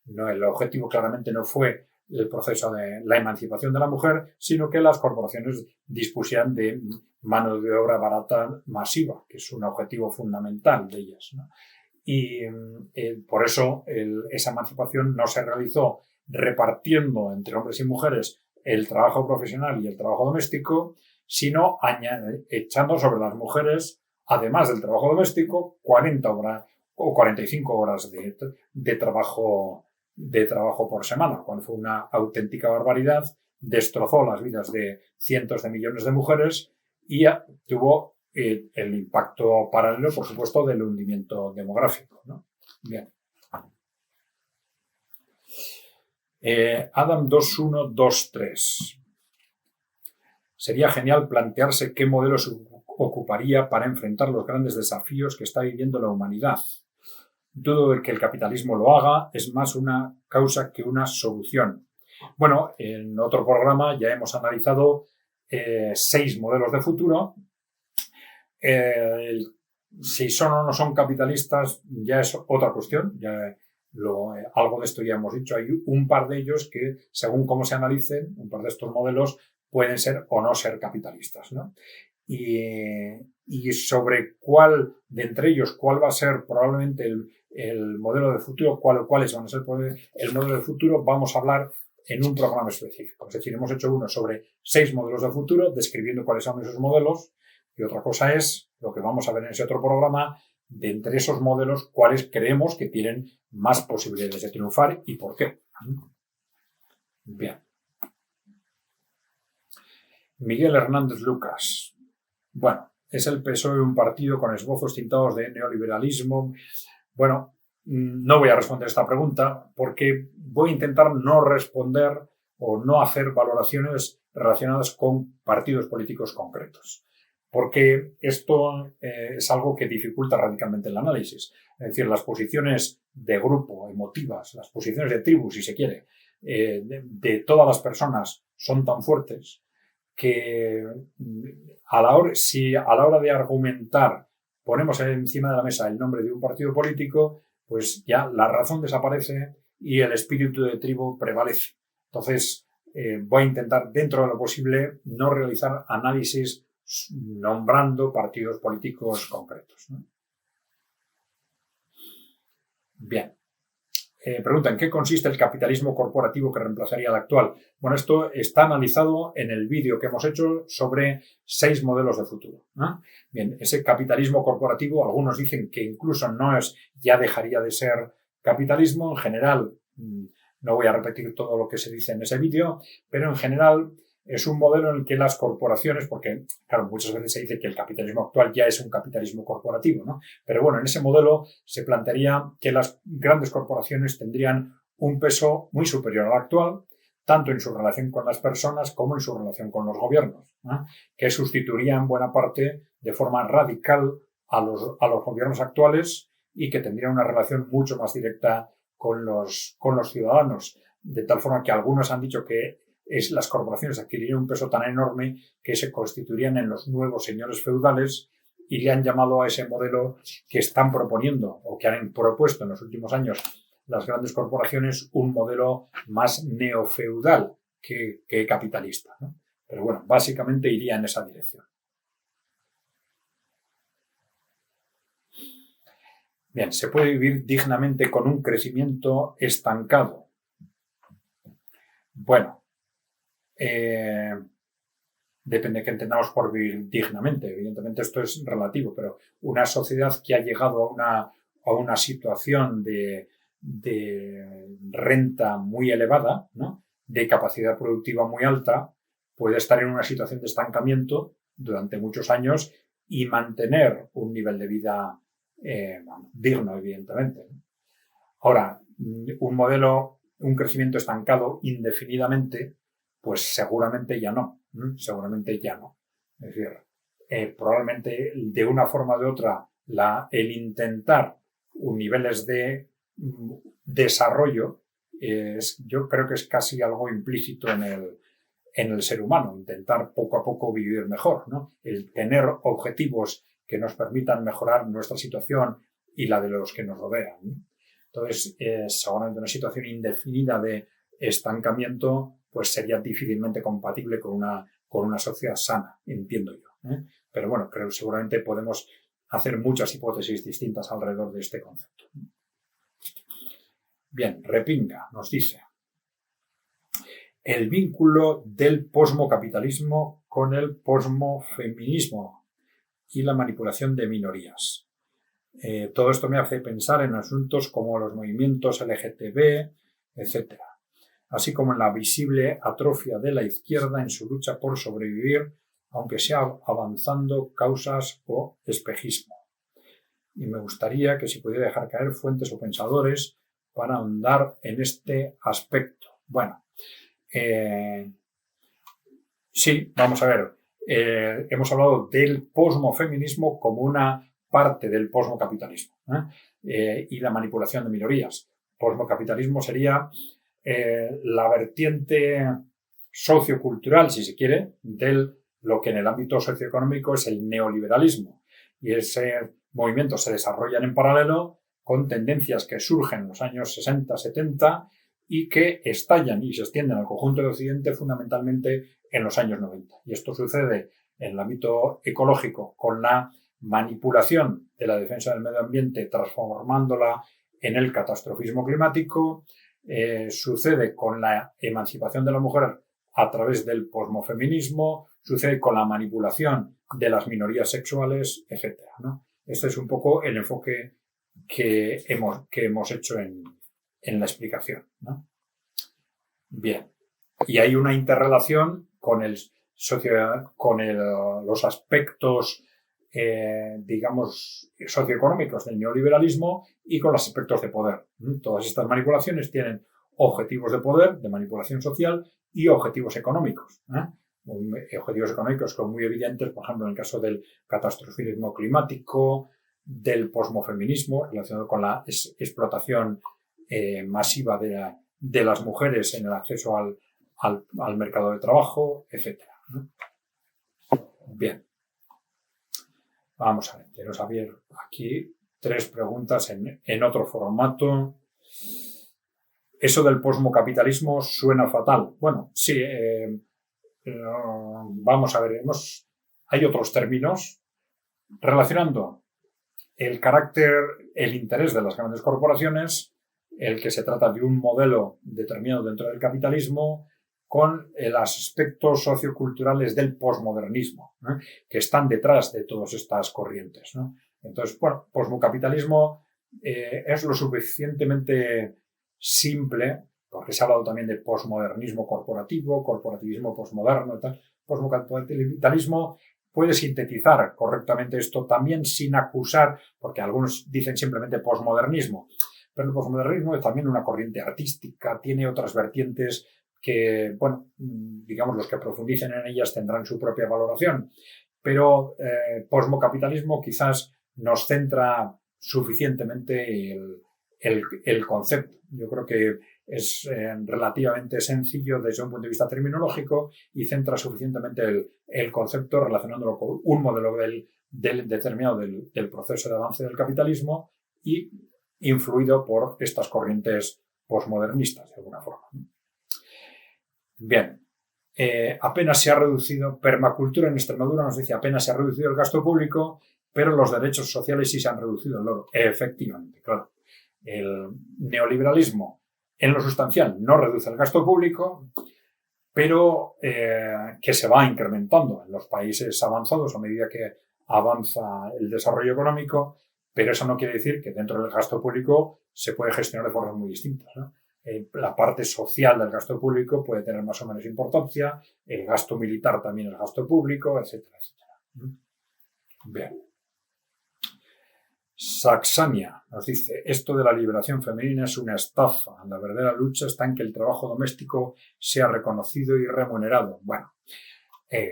No, el objetivo claramente no fue el proceso de la emancipación de la mujer, sino que las corporaciones dispusieran de mano de obra barata masiva, que es un objetivo fundamental de ellas, ¿no? Y por eso esa emancipación no se realizó repartiendo entre hombres y mujeres el trabajo profesional y el trabajo doméstico, sino echando sobre las mujeres, además del trabajo doméstico, 40 horas o 45 horas de trabajo por semana, cuando fue una auténtica barbaridad, destrozó las vidas de cientos de millones de mujeres y tuvo el impacto paralelo, por supuesto, del hundimiento demográfico, ¿no? Bien. Adam 2123. Sería genial plantearse qué modelo se ocuparía para enfrentar los grandes desafíos que está viviendo la humanidad. Dudo de que el capitalismo lo haga, es más una causa que una solución. Bueno, en otro programa ya hemos analizado 6 modelos de futuro. Si son o no son capitalistas ya es otra cuestión. Algo de esto ya hemos dicho. Hay un par de ellos que, según cómo se analicen, un par de estos modelos pueden ser o no ser capitalistas, ¿no? Y sobre cuál de entre ellos, cuál va a ser probablemente el modelo de futuro, cuáles van a ser el modelo de futuro, vamos a hablar en un programa específico. Es decir, hemos hecho uno sobre 6 modelos de futuro, describiendo cuáles son esos modelos, y otra cosa es lo que vamos a ver en ese otro programa, de entre esos modelos, cuáles creemos que tienen más posibilidades de triunfar y por qué. Bien. Miguel Hernández Lucas. Bueno, es el PSOE un partido con esbozos tintados de neoliberalismo. Bueno, no voy a responder esta pregunta porque voy a intentar no responder o no hacer valoraciones relacionadas con partidos políticos concretos, porque esto es algo que dificulta radicalmente el análisis. Es decir, las posiciones de grupo, emotivas, las posiciones de tribu, si se quiere, de todas las personas son tan fuertes que si a la hora de argumentar ponemos encima de la mesa el nombre de un partido político, pues ya la razón desaparece y el espíritu de tribu prevalece. Entonces, voy a intentar, dentro de lo posible, no realizar análisis nombrando partidos políticos concretos, ¿no? Bien. Pregunta, ¿en qué consiste el capitalismo corporativo que reemplazaría al actual? Bueno, esto está analizado en el vídeo que hemos hecho sobre 6 modelos de futuro, ¿no? Bien, ese capitalismo corporativo, algunos dicen que incluso ya dejaría de ser capitalismo. En general, no voy a repetir todo lo que se dice en ese vídeo, pero en general es un modelo en el que las corporaciones, porque claro, muchas veces se dice que el capitalismo actual ya es un capitalismo corporativo, ¿no? Pero bueno, en ese modelo se plantearía que las grandes corporaciones tendrían un peso muy superior al actual, tanto en su relación con las personas como en su relación con los gobiernos, ¿no? Que sustituirían buena parte de forma radical a los gobiernos actuales y que tendrían una relación mucho más directa con los ciudadanos, de tal forma que algunos han dicho que las corporaciones adquirirían un peso tan enorme que se constituirían en los nuevos señores feudales y le han llamado a ese modelo que están proponiendo o que han propuesto en los últimos años las grandes corporaciones un modelo más neofeudal que capitalista, ¿no? Pero bueno, básicamente iría en esa dirección. Bien, ¿se puede vivir dignamente con un crecimiento estancado? Bueno, depende de qué entendamos por vivir dignamente. Evidentemente esto es relativo, pero una sociedad que ha llegado a una situación de renta muy elevada, ¿no?, de capacidad productiva muy alta, puede estar en una situación de estancamiento durante muchos años y mantener un nivel de vida digno, evidentemente. Ahora, un crecimiento estancado indefinidamente, pues seguramente ya no. Seguramente ya no. Es decir, probablemente de una forma o de otra el intentar niveles de desarrollo yo creo que es casi algo implícito en el ser humano, intentar poco a poco vivir mejor, ¿no? El tener objetivos que nos permitan mejorar nuestra situación y la de los que nos rodean, ¿no? Entonces, seguramente una situación indefinida de estancamiento pues sería difícilmente compatible con una sociedad sana, entiendo yo, ¿eh? Pero bueno, creo que seguramente podemos hacer muchas hipótesis distintas alrededor de este concepto. Bien, Repinga nos dice: el vínculo del posmocapitalismo con el posmofeminismo y la manipulación de minorías. Todo esto me hace pensar en asuntos como los movimientos LGTB, etc., así como en la visible atrofia de la izquierda en su lucha por sobrevivir, aunque sea avanzando causas o espejismo. Y me gustaría que se pudiera dejar caer fuentes o pensadores para ahondar en este aspecto. Bueno, sí, vamos a ver. Hemos hablado del posmofeminismo como una parte del posmocapitalismo, y la manipulación de minorías. Posmocapitalismo sería la vertiente sociocultural, si se quiere, de lo que en el ámbito socioeconómico es el neoliberalismo. Y ese movimiento se desarrollan en paralelo con tendencias que surgen en los años 60, 70 y que estallan y se extienden al conjunto de Occidente fundamentalmente en los años 90. Y esto sucede en el ámbito ecológico con la manipulación de la defensa del medio ambiente, transformándola en el catastrofismo climático. Sucede con la emancipación de la mujer a través del posmofeminismo, sucede con la manipulación de las minorías sexuales, etc., ¿no? Este es un poco el enfoque que hemos hecho en la explicación, ¿no? Bien. Y hay una interrelación con los aspectos, digamos, socioeconómicos del neoliberalismo y con los aspectos de poder. Todas estas manipulaciones tienen objetivos de poder, de manipulación social y objetivos económicos. Objetivos económicos son muy evidentes, por ejemplo, en el caso del catastrofismo climático, del posmofeminismo, relacionado con la explotación masiva de las mujeres en el acceso al mercado de trabajo, etc., ¿no? Bien. Vamos a ver, quiero saber aquí 3 preguntas en otro formato. Eso del posmocapitalismo suena fatal. Bueno, sí, vamos a ver, hay otros términos relacionando el interés de las grandes corporaciones, el que se trata de un modelo determinado dentro del capitalismo, con los aspectos socioculturales del posmodernismo, ¿no?, que están detrás de todas estas corrientes, ¿no? Entonces, bueno, posmocapitalismo es lo suficientemente simple, porque se ha hablado también de posmodernismo corporativo, corporativismo posmoderno y tal. Posmocapitalismo puede sintetizar correctamente esto también sin acusar, porque algunos dicen simplemente posmodernismo, pero el posmodernismo es también una corriente artística, tiene otras vertientes que, bueno, digamos, los que profundicen en ellas tendrán su propia valoración, pero posmocapitalismo quizás nos centra suficientemente el concepto. Yo creo que es relativamente sencillo desde un punto de vista terminológico y centra suficientemente el concepto relacionándolo con un modelo determinado del proceso de avance del capitalismo y influido por estas corrientes posmodernistas, de alguna forma. Bien, apenas se ha reducido, Permacultura en Extremadura nos dice, apenas se ha reducido el gasto público pero los derechos sociales sí se han reducido en loro. Efectivamente, claro. El neoliberalismo, en lo sustancial, no reduce el gasto público, pero que se va incrementando en los países avanzados a medida que avanza el desarrollo económico, pero eso no quiere decir que dentro del gasto público se puede gestionar de formas muy distintas, ¿no? La parte social del gasto público puede tener más o menos importancia, el gasto militar también es gasto público, etcétera, etcétera. Bien. Saxania nos dice, esto de la liberación femenina es una estafa. La verdadera lucha está en que el trabajo doméstico sea reconocido y remunerado. Bueno,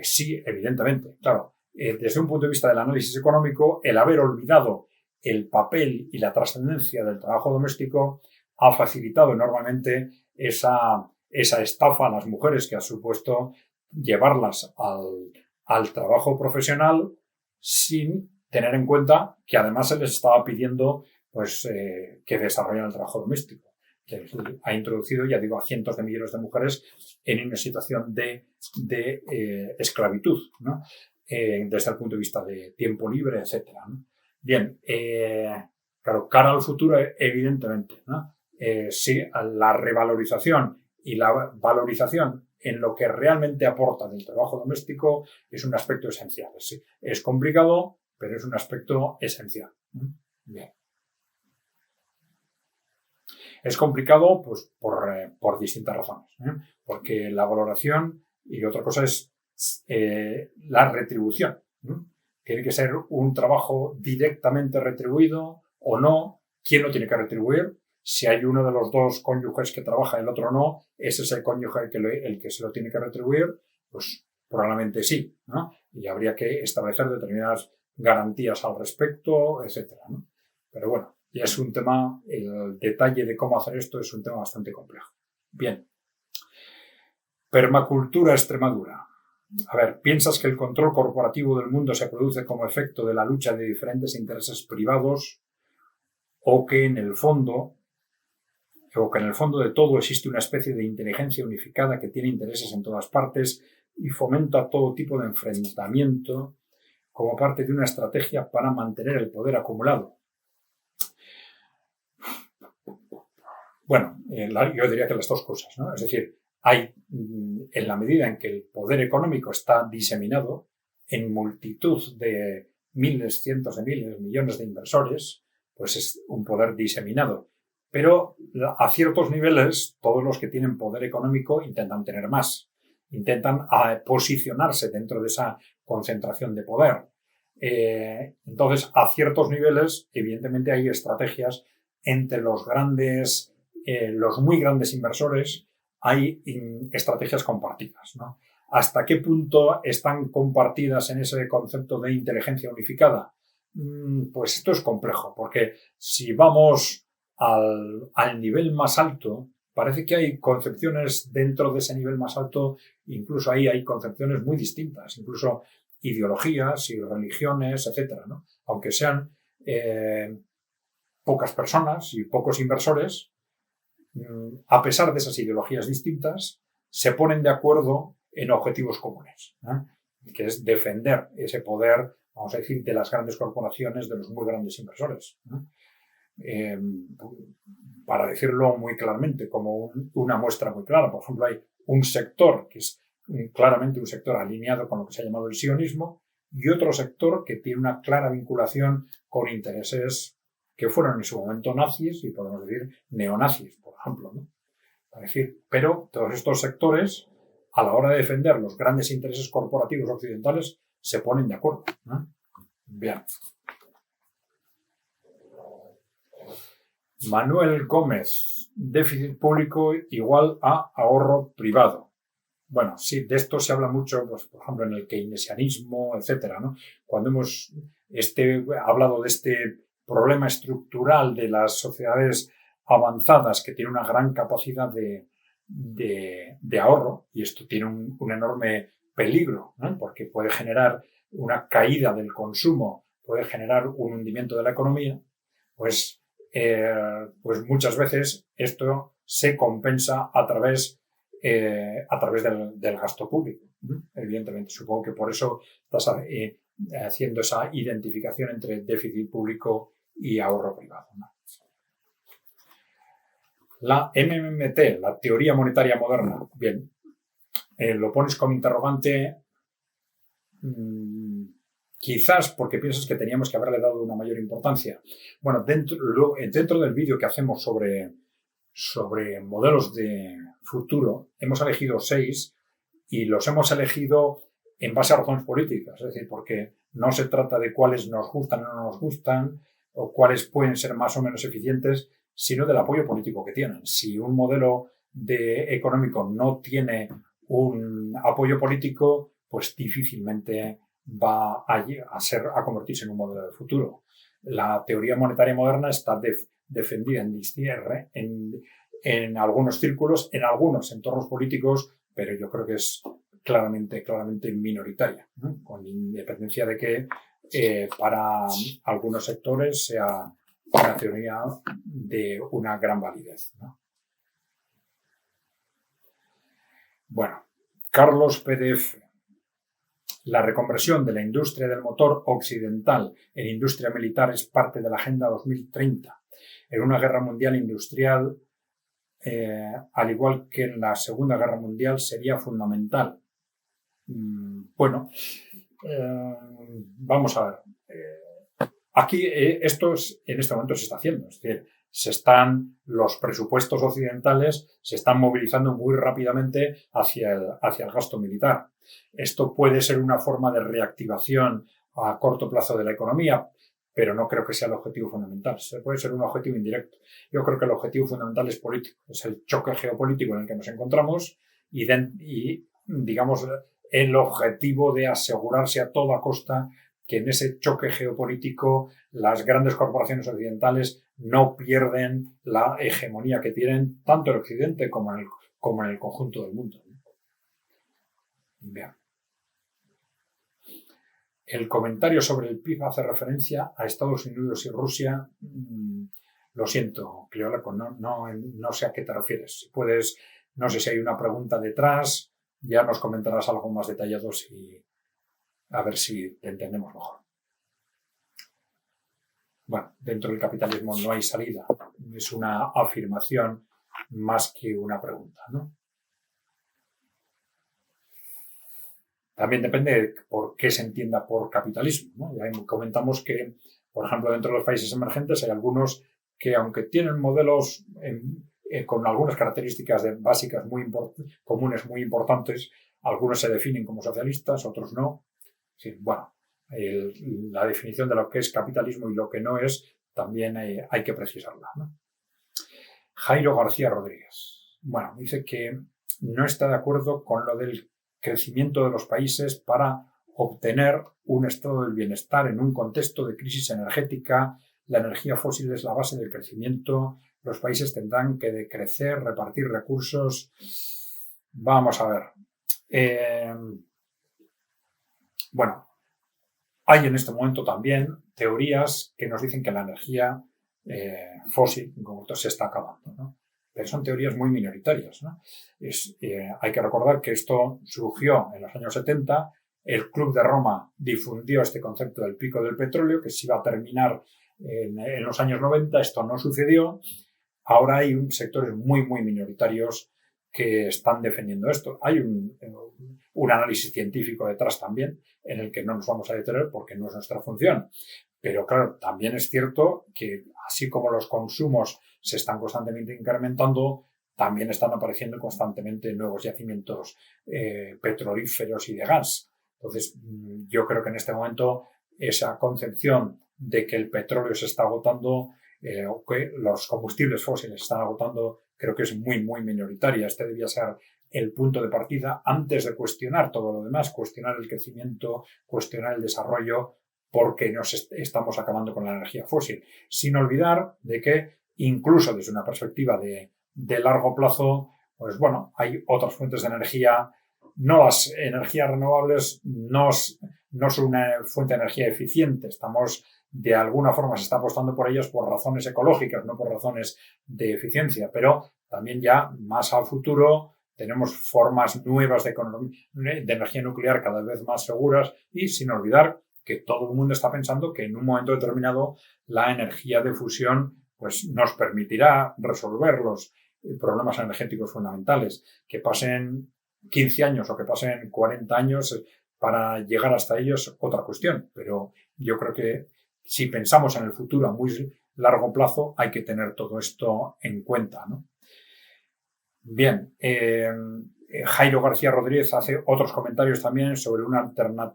sí, evidentemente, claro. Desde un punto de vista del análisis económico, el haber olvidado el papel y la trascendencia del trabajo doméstico ha facilitado enormemente esa estafa a las mujeres que ha supuesto llevarlas al trabajo profesional sin tener en cuenta que además se les estaba pidiendo pues, que desarrollen el trabajo doméstico, que ha introducido, ya digo, a cientos de millones de mujeres en una situación de esclavitud, ¿no? Desde el punto de vista de tiempo libre, etcétera, ¿no? Bien, claro, cara al futuro, evidentemente, ¿no? Sí, la revalorización y la valorización en lo que realmente aporta del trabajo doméstico es un aspecto esencial. Sí, es complicado, pero es un aspecto esencial. Bien. Es complicado pues, por distintas razones, porque la valoración y otra cosa es la retribución. Tiene que ser un trabajo directamente retribuido o no. ¿Quién lo tiene que retribuir? Si hay uno de los dos cónyuges que trabaja y el otro no, ese es el cónyuge el que se lo tiene que retribuir, pues probablemente sí, ¿no? Y habría que establecer determinadas garantías al respecto, etcétera, ¿no? Pero bueno, ya es un tema, el detalle de cómo hacer esto es un tema bastante complejo. Bien. Permacultura Extremadura. A ver, ¿piensas que el control corporativo del mundo se produce como efecto de la lucha de diferentes intereses privados o que en el fondo de todo existe una especie de inteligencia unificada que tiene intereses en todas partes y fomenta todo tipo de enfrentamiento como parte de una estrategia para mantener el poder acumulado? Bueno, yo diría que las dos cosas, ¿no? Es decir, hay, en la medida en que el poder económico está diseminado en multitud de miles, cientos de miles, millones de inversores, pues es un poder diseminado. Pero a ciertos niveles, todos los que tienen poder económico intentan tener más, intentan posicionarse dentro de esa concentración de poder. Entonces, a ciertos niveles, evidentemente hay estrategias entre los muy grandes inversores, hay estrategias compartidas, ¿no? ¿Hasta qué punto están compartidas en ese concepto de inteligencia unificada? Pues esto es complejo, porque si vamos al nivel más alto, parece que hay concepciones dentro de ese nivel más alto, incluso ahí hay concepciones muy distintas, incluso ideologías y religiones, etcétera, ¿no? Aunque sean pocas personas y pocos inversores, a pesar de esas ideologías distintas, se ponen de acuerdo en objetivos comunes, ¿no? Que es defender ese poder, vamos a decir, de las grandes corporaciones, de los muy grandes inversores, ¿no? Para decirlo muy claramente, como una muestra muy clara, por ejemplo, hay un sector que es claramente un sector alineado con lo que se ha llamado el sionismo y otro sector que tiene una clara vinculación con intereses que fueron en su momento nazis y podemos decir neonazis, por ejemplo, ¿no? Es decir, pero todos estos sectores, a la hora de defender los grandes intereses corporativos occidentales, se ponen de acuerdo, ¿no? Bien. Manuel Gómez, déficit público igual a ahorro privado. Bueno, sí, de esto se habla mucho, pues, por ejemplo, en el keynesianismo, etcétera, ¿no? Cuando hemos hablado de este problema estructural de las sociedades avanzadas que tienen una gran capacidad de ahorro, y esto tiene un enorme peligro, ¿no? Porque puede generar una caída del consumo, puede generar un hundimiento de la economía, pues muchas veces esto se compensa a través del gasto público. Evidentemente, supongo que por eso estás haciendo esa identificación entre déficit público y ahorro privado, ¿no? La MMT, la teoría monetaria moderna, bien, lo pones como interrogante, quizás porque piensas que teníamos que haberle dado una mayor importancia. Bueno, dentro del vídeo que hacemos sobre modelos de futuro, hemos elegido 6 y los hemos elegido en base a razones políticas, es decir, porque no se trata de cuáles nos gustan o no nos gustan o cuáles pueden ser más o menos eficientes, sino del apoyo político que tienen. Si un modelo económico no tiene un apoyo político, pues difícilmente va a convertirse en un modelo de futuro. La teoría monetaria moderna está defendida en algunos círculos, en algunos entornos políticos, pero yo creo que es claramente minoritaria, ¿no? Con independencia de que para algunos sectores sea una teoría de una gran validez, ¿no? Bueno, Carlos PDF. La reconversión de la industria del motor occidental en industria militar es parte de la Agenda 2030. En una guerra mundial industrial, al igual que en la Segunda Guerra Mundial, sería fundamental. Bueno, vamos a ver. Aquí esto en este momento se está haciendo. Es decir, los presupuestos occidentales se están movilizando muy rápidamente hacia el gasto militar. Esto puede ser una forma de reactivación a corto plazo de la economía, pero no creo que sea el objetivo fundamental. Puede ser un objetivo indirecto. Yo creo que el objetivo fundamental es político. Es el choque geopolítico en el que nos encontramos y digamos, el objetivo de asegurarse a toda costa que en ese choque geopolítico las grandes corporaciones occidentales no pierden la hegemonía que tienen tanto en Occidente como en el conjunto del mundo. Bien. El comentario sobre el PIB hace referencia a Estados Unidos y Rusia. Lo siento, Cleolaco, no sé a qué te refieres. Si puedes, no sé si hay una pregunta detrás, ya nos comentarás algo más detallado y a ver si te entendemos mejor. Bueno, dentro del capitalismo no hay salida. Es una afirmación más que una pregunta, ¿no? También depende de por qué se entienda por capitalismo, ¿no? Ya comentamos que, por ejemplo, dentro de los países emergentes hay algunos que, aunque tienen modelos con algunas características básicas comunes muy importantes, algunos se definen como socialistas, otros no. Sí, bueno, la definición de lo que es capitalismo y lo que no es también hay que precisarla, ¿no? Jairo García Rodríguez. Bueno, dice que no está de acuerdo con lo del crecimiento de los países para obtener un estado del bienestar en un contexto de crisis energética. La energía fósil es la base del crecimiento. Los países tendrán que decrecer, repartir recursos. Vamos a ver. Bueno, hay en este momento también teorías que nos dicen que la energía fósil se está acabando, ¿no? Pero son teorías muy minoritarias, ¿no? Hay que recordar que esto surgió en los años 70. El Club de Roma difundió este concepto del pico del petróleo, que se iba a terminar en los años 90. Esto no sucedió. Ahora hay sectores muy minoritarios que están defendiendo esto. Hay un análisis científico detrás también, en el que no nos vamos a detener porque no es nuestra función. Pero claro, también es cierto que así como los consumos se están constantemente incrementando, también están apareciendo constantemente nuevos yacimientos petrolíferos y de gas. Entonces, yo creo que en este momento esa concepción de que el petróleo se está agotando o que los combustibles fósiles se están agotando, creo que es muy minoritaria. Este debía ser el punto de partida antes de cuestionar todo lo demás, cuestionar el crecimiento, cuestionar el desarrollo, porque nos estamos acabando con la energía fósil. Sin olvidar de que incluso desde una perspectiva de largo plazo, pues bueno, hay otras fuentes de energía. No las energías renovables no son una fuente de energía eficiente. De alguna forma se está apostando por ellas por razones ecológicas, no por razones de eficiencia, pero también ya más al futuro tenemos formas nuevas de energía nuclear cada vez más seguras y sin olvidar que todo el mundo está pensando que en un momento determinado la energía de fusión pues, nos permitirá resolver los problemas energéticos fundamentales. Que pasen 15 años o que pasen 40 años para llegar hasta ellos, otra cuestión. Pero yo creo que si pensamos en el futuro a muy largo plazo, hay que tener todo esto en cuenta, ¿no? Bien, Jairo García Rodríguez hace otros comentarios también sobre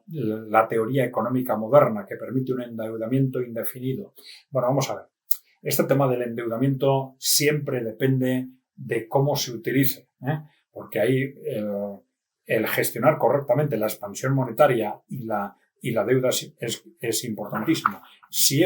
la teoría económica moderna que permite un endeudamiento indefinido. Bueno, vamos a ver. Este tema del endeudamiento siempre depende de cómo se utilice, porque ahí el gestionar correctamente la expansión monetaria y la deuda es importantísimo. Si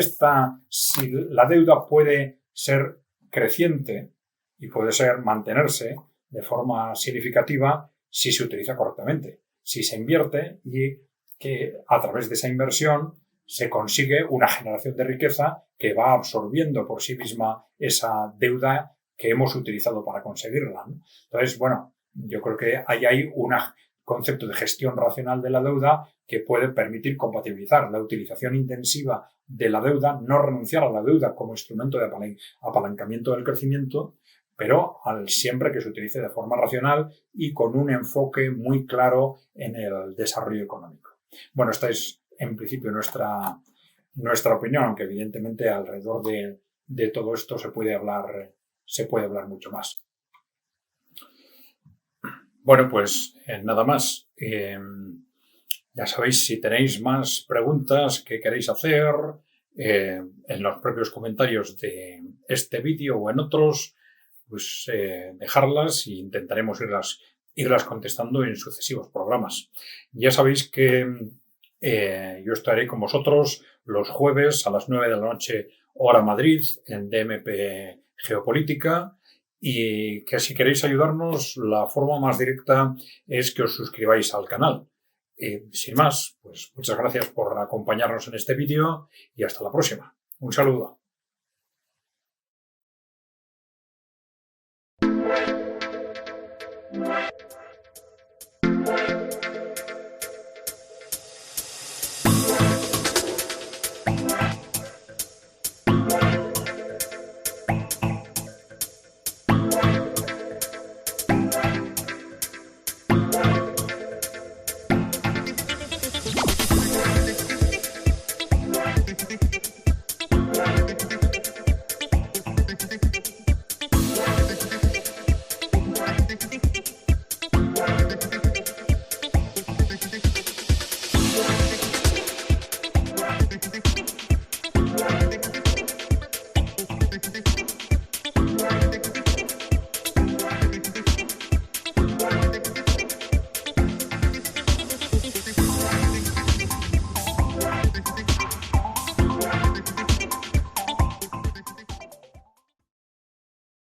la deuda puede ser creciente y puede mantenerse de forma significativa si se utiliza correctamente, si se invierte y que a través de esa inversión se consigue una generación de riqueza que va absorbiendo por sí misma esa deuda que hemos utilizado para conseguirla, ¿no? Entonces, bueno, yo creo que ahí hay un concepto de gestión racional de la deuda que puede permitir compatibilizar la utilización intensiva de la deuda, no renunciar a la deuda como instrumento de apalancamiento del crecimiento, pero siempre que se utilice de forma racional y con un enfoque muy claro en el desarrollo económico. Bueno, esta es en principio nuestra opinión, aunque evidentemente alrededor de todo esto se puede hablar mucho más. Bueno, pues nada más. Ya sabéis, si tenéis más preguntas que queréis hacer en los propios comentarios de este vídeo o en otros, pues dejarlas e intentaremos irlas contestando en sucesivos programas. Ya sabéis que yo estaré con vosotros los jueves a las 9 de la noche, hora Madrid, en DMP Geopolítica, y que si queréis ayudarnos, la forma más directa es que os suscribáis al canal. Sin más, pues muchas gracias por acompañarnos en este vídeo y hasta la próxima. Un saludo.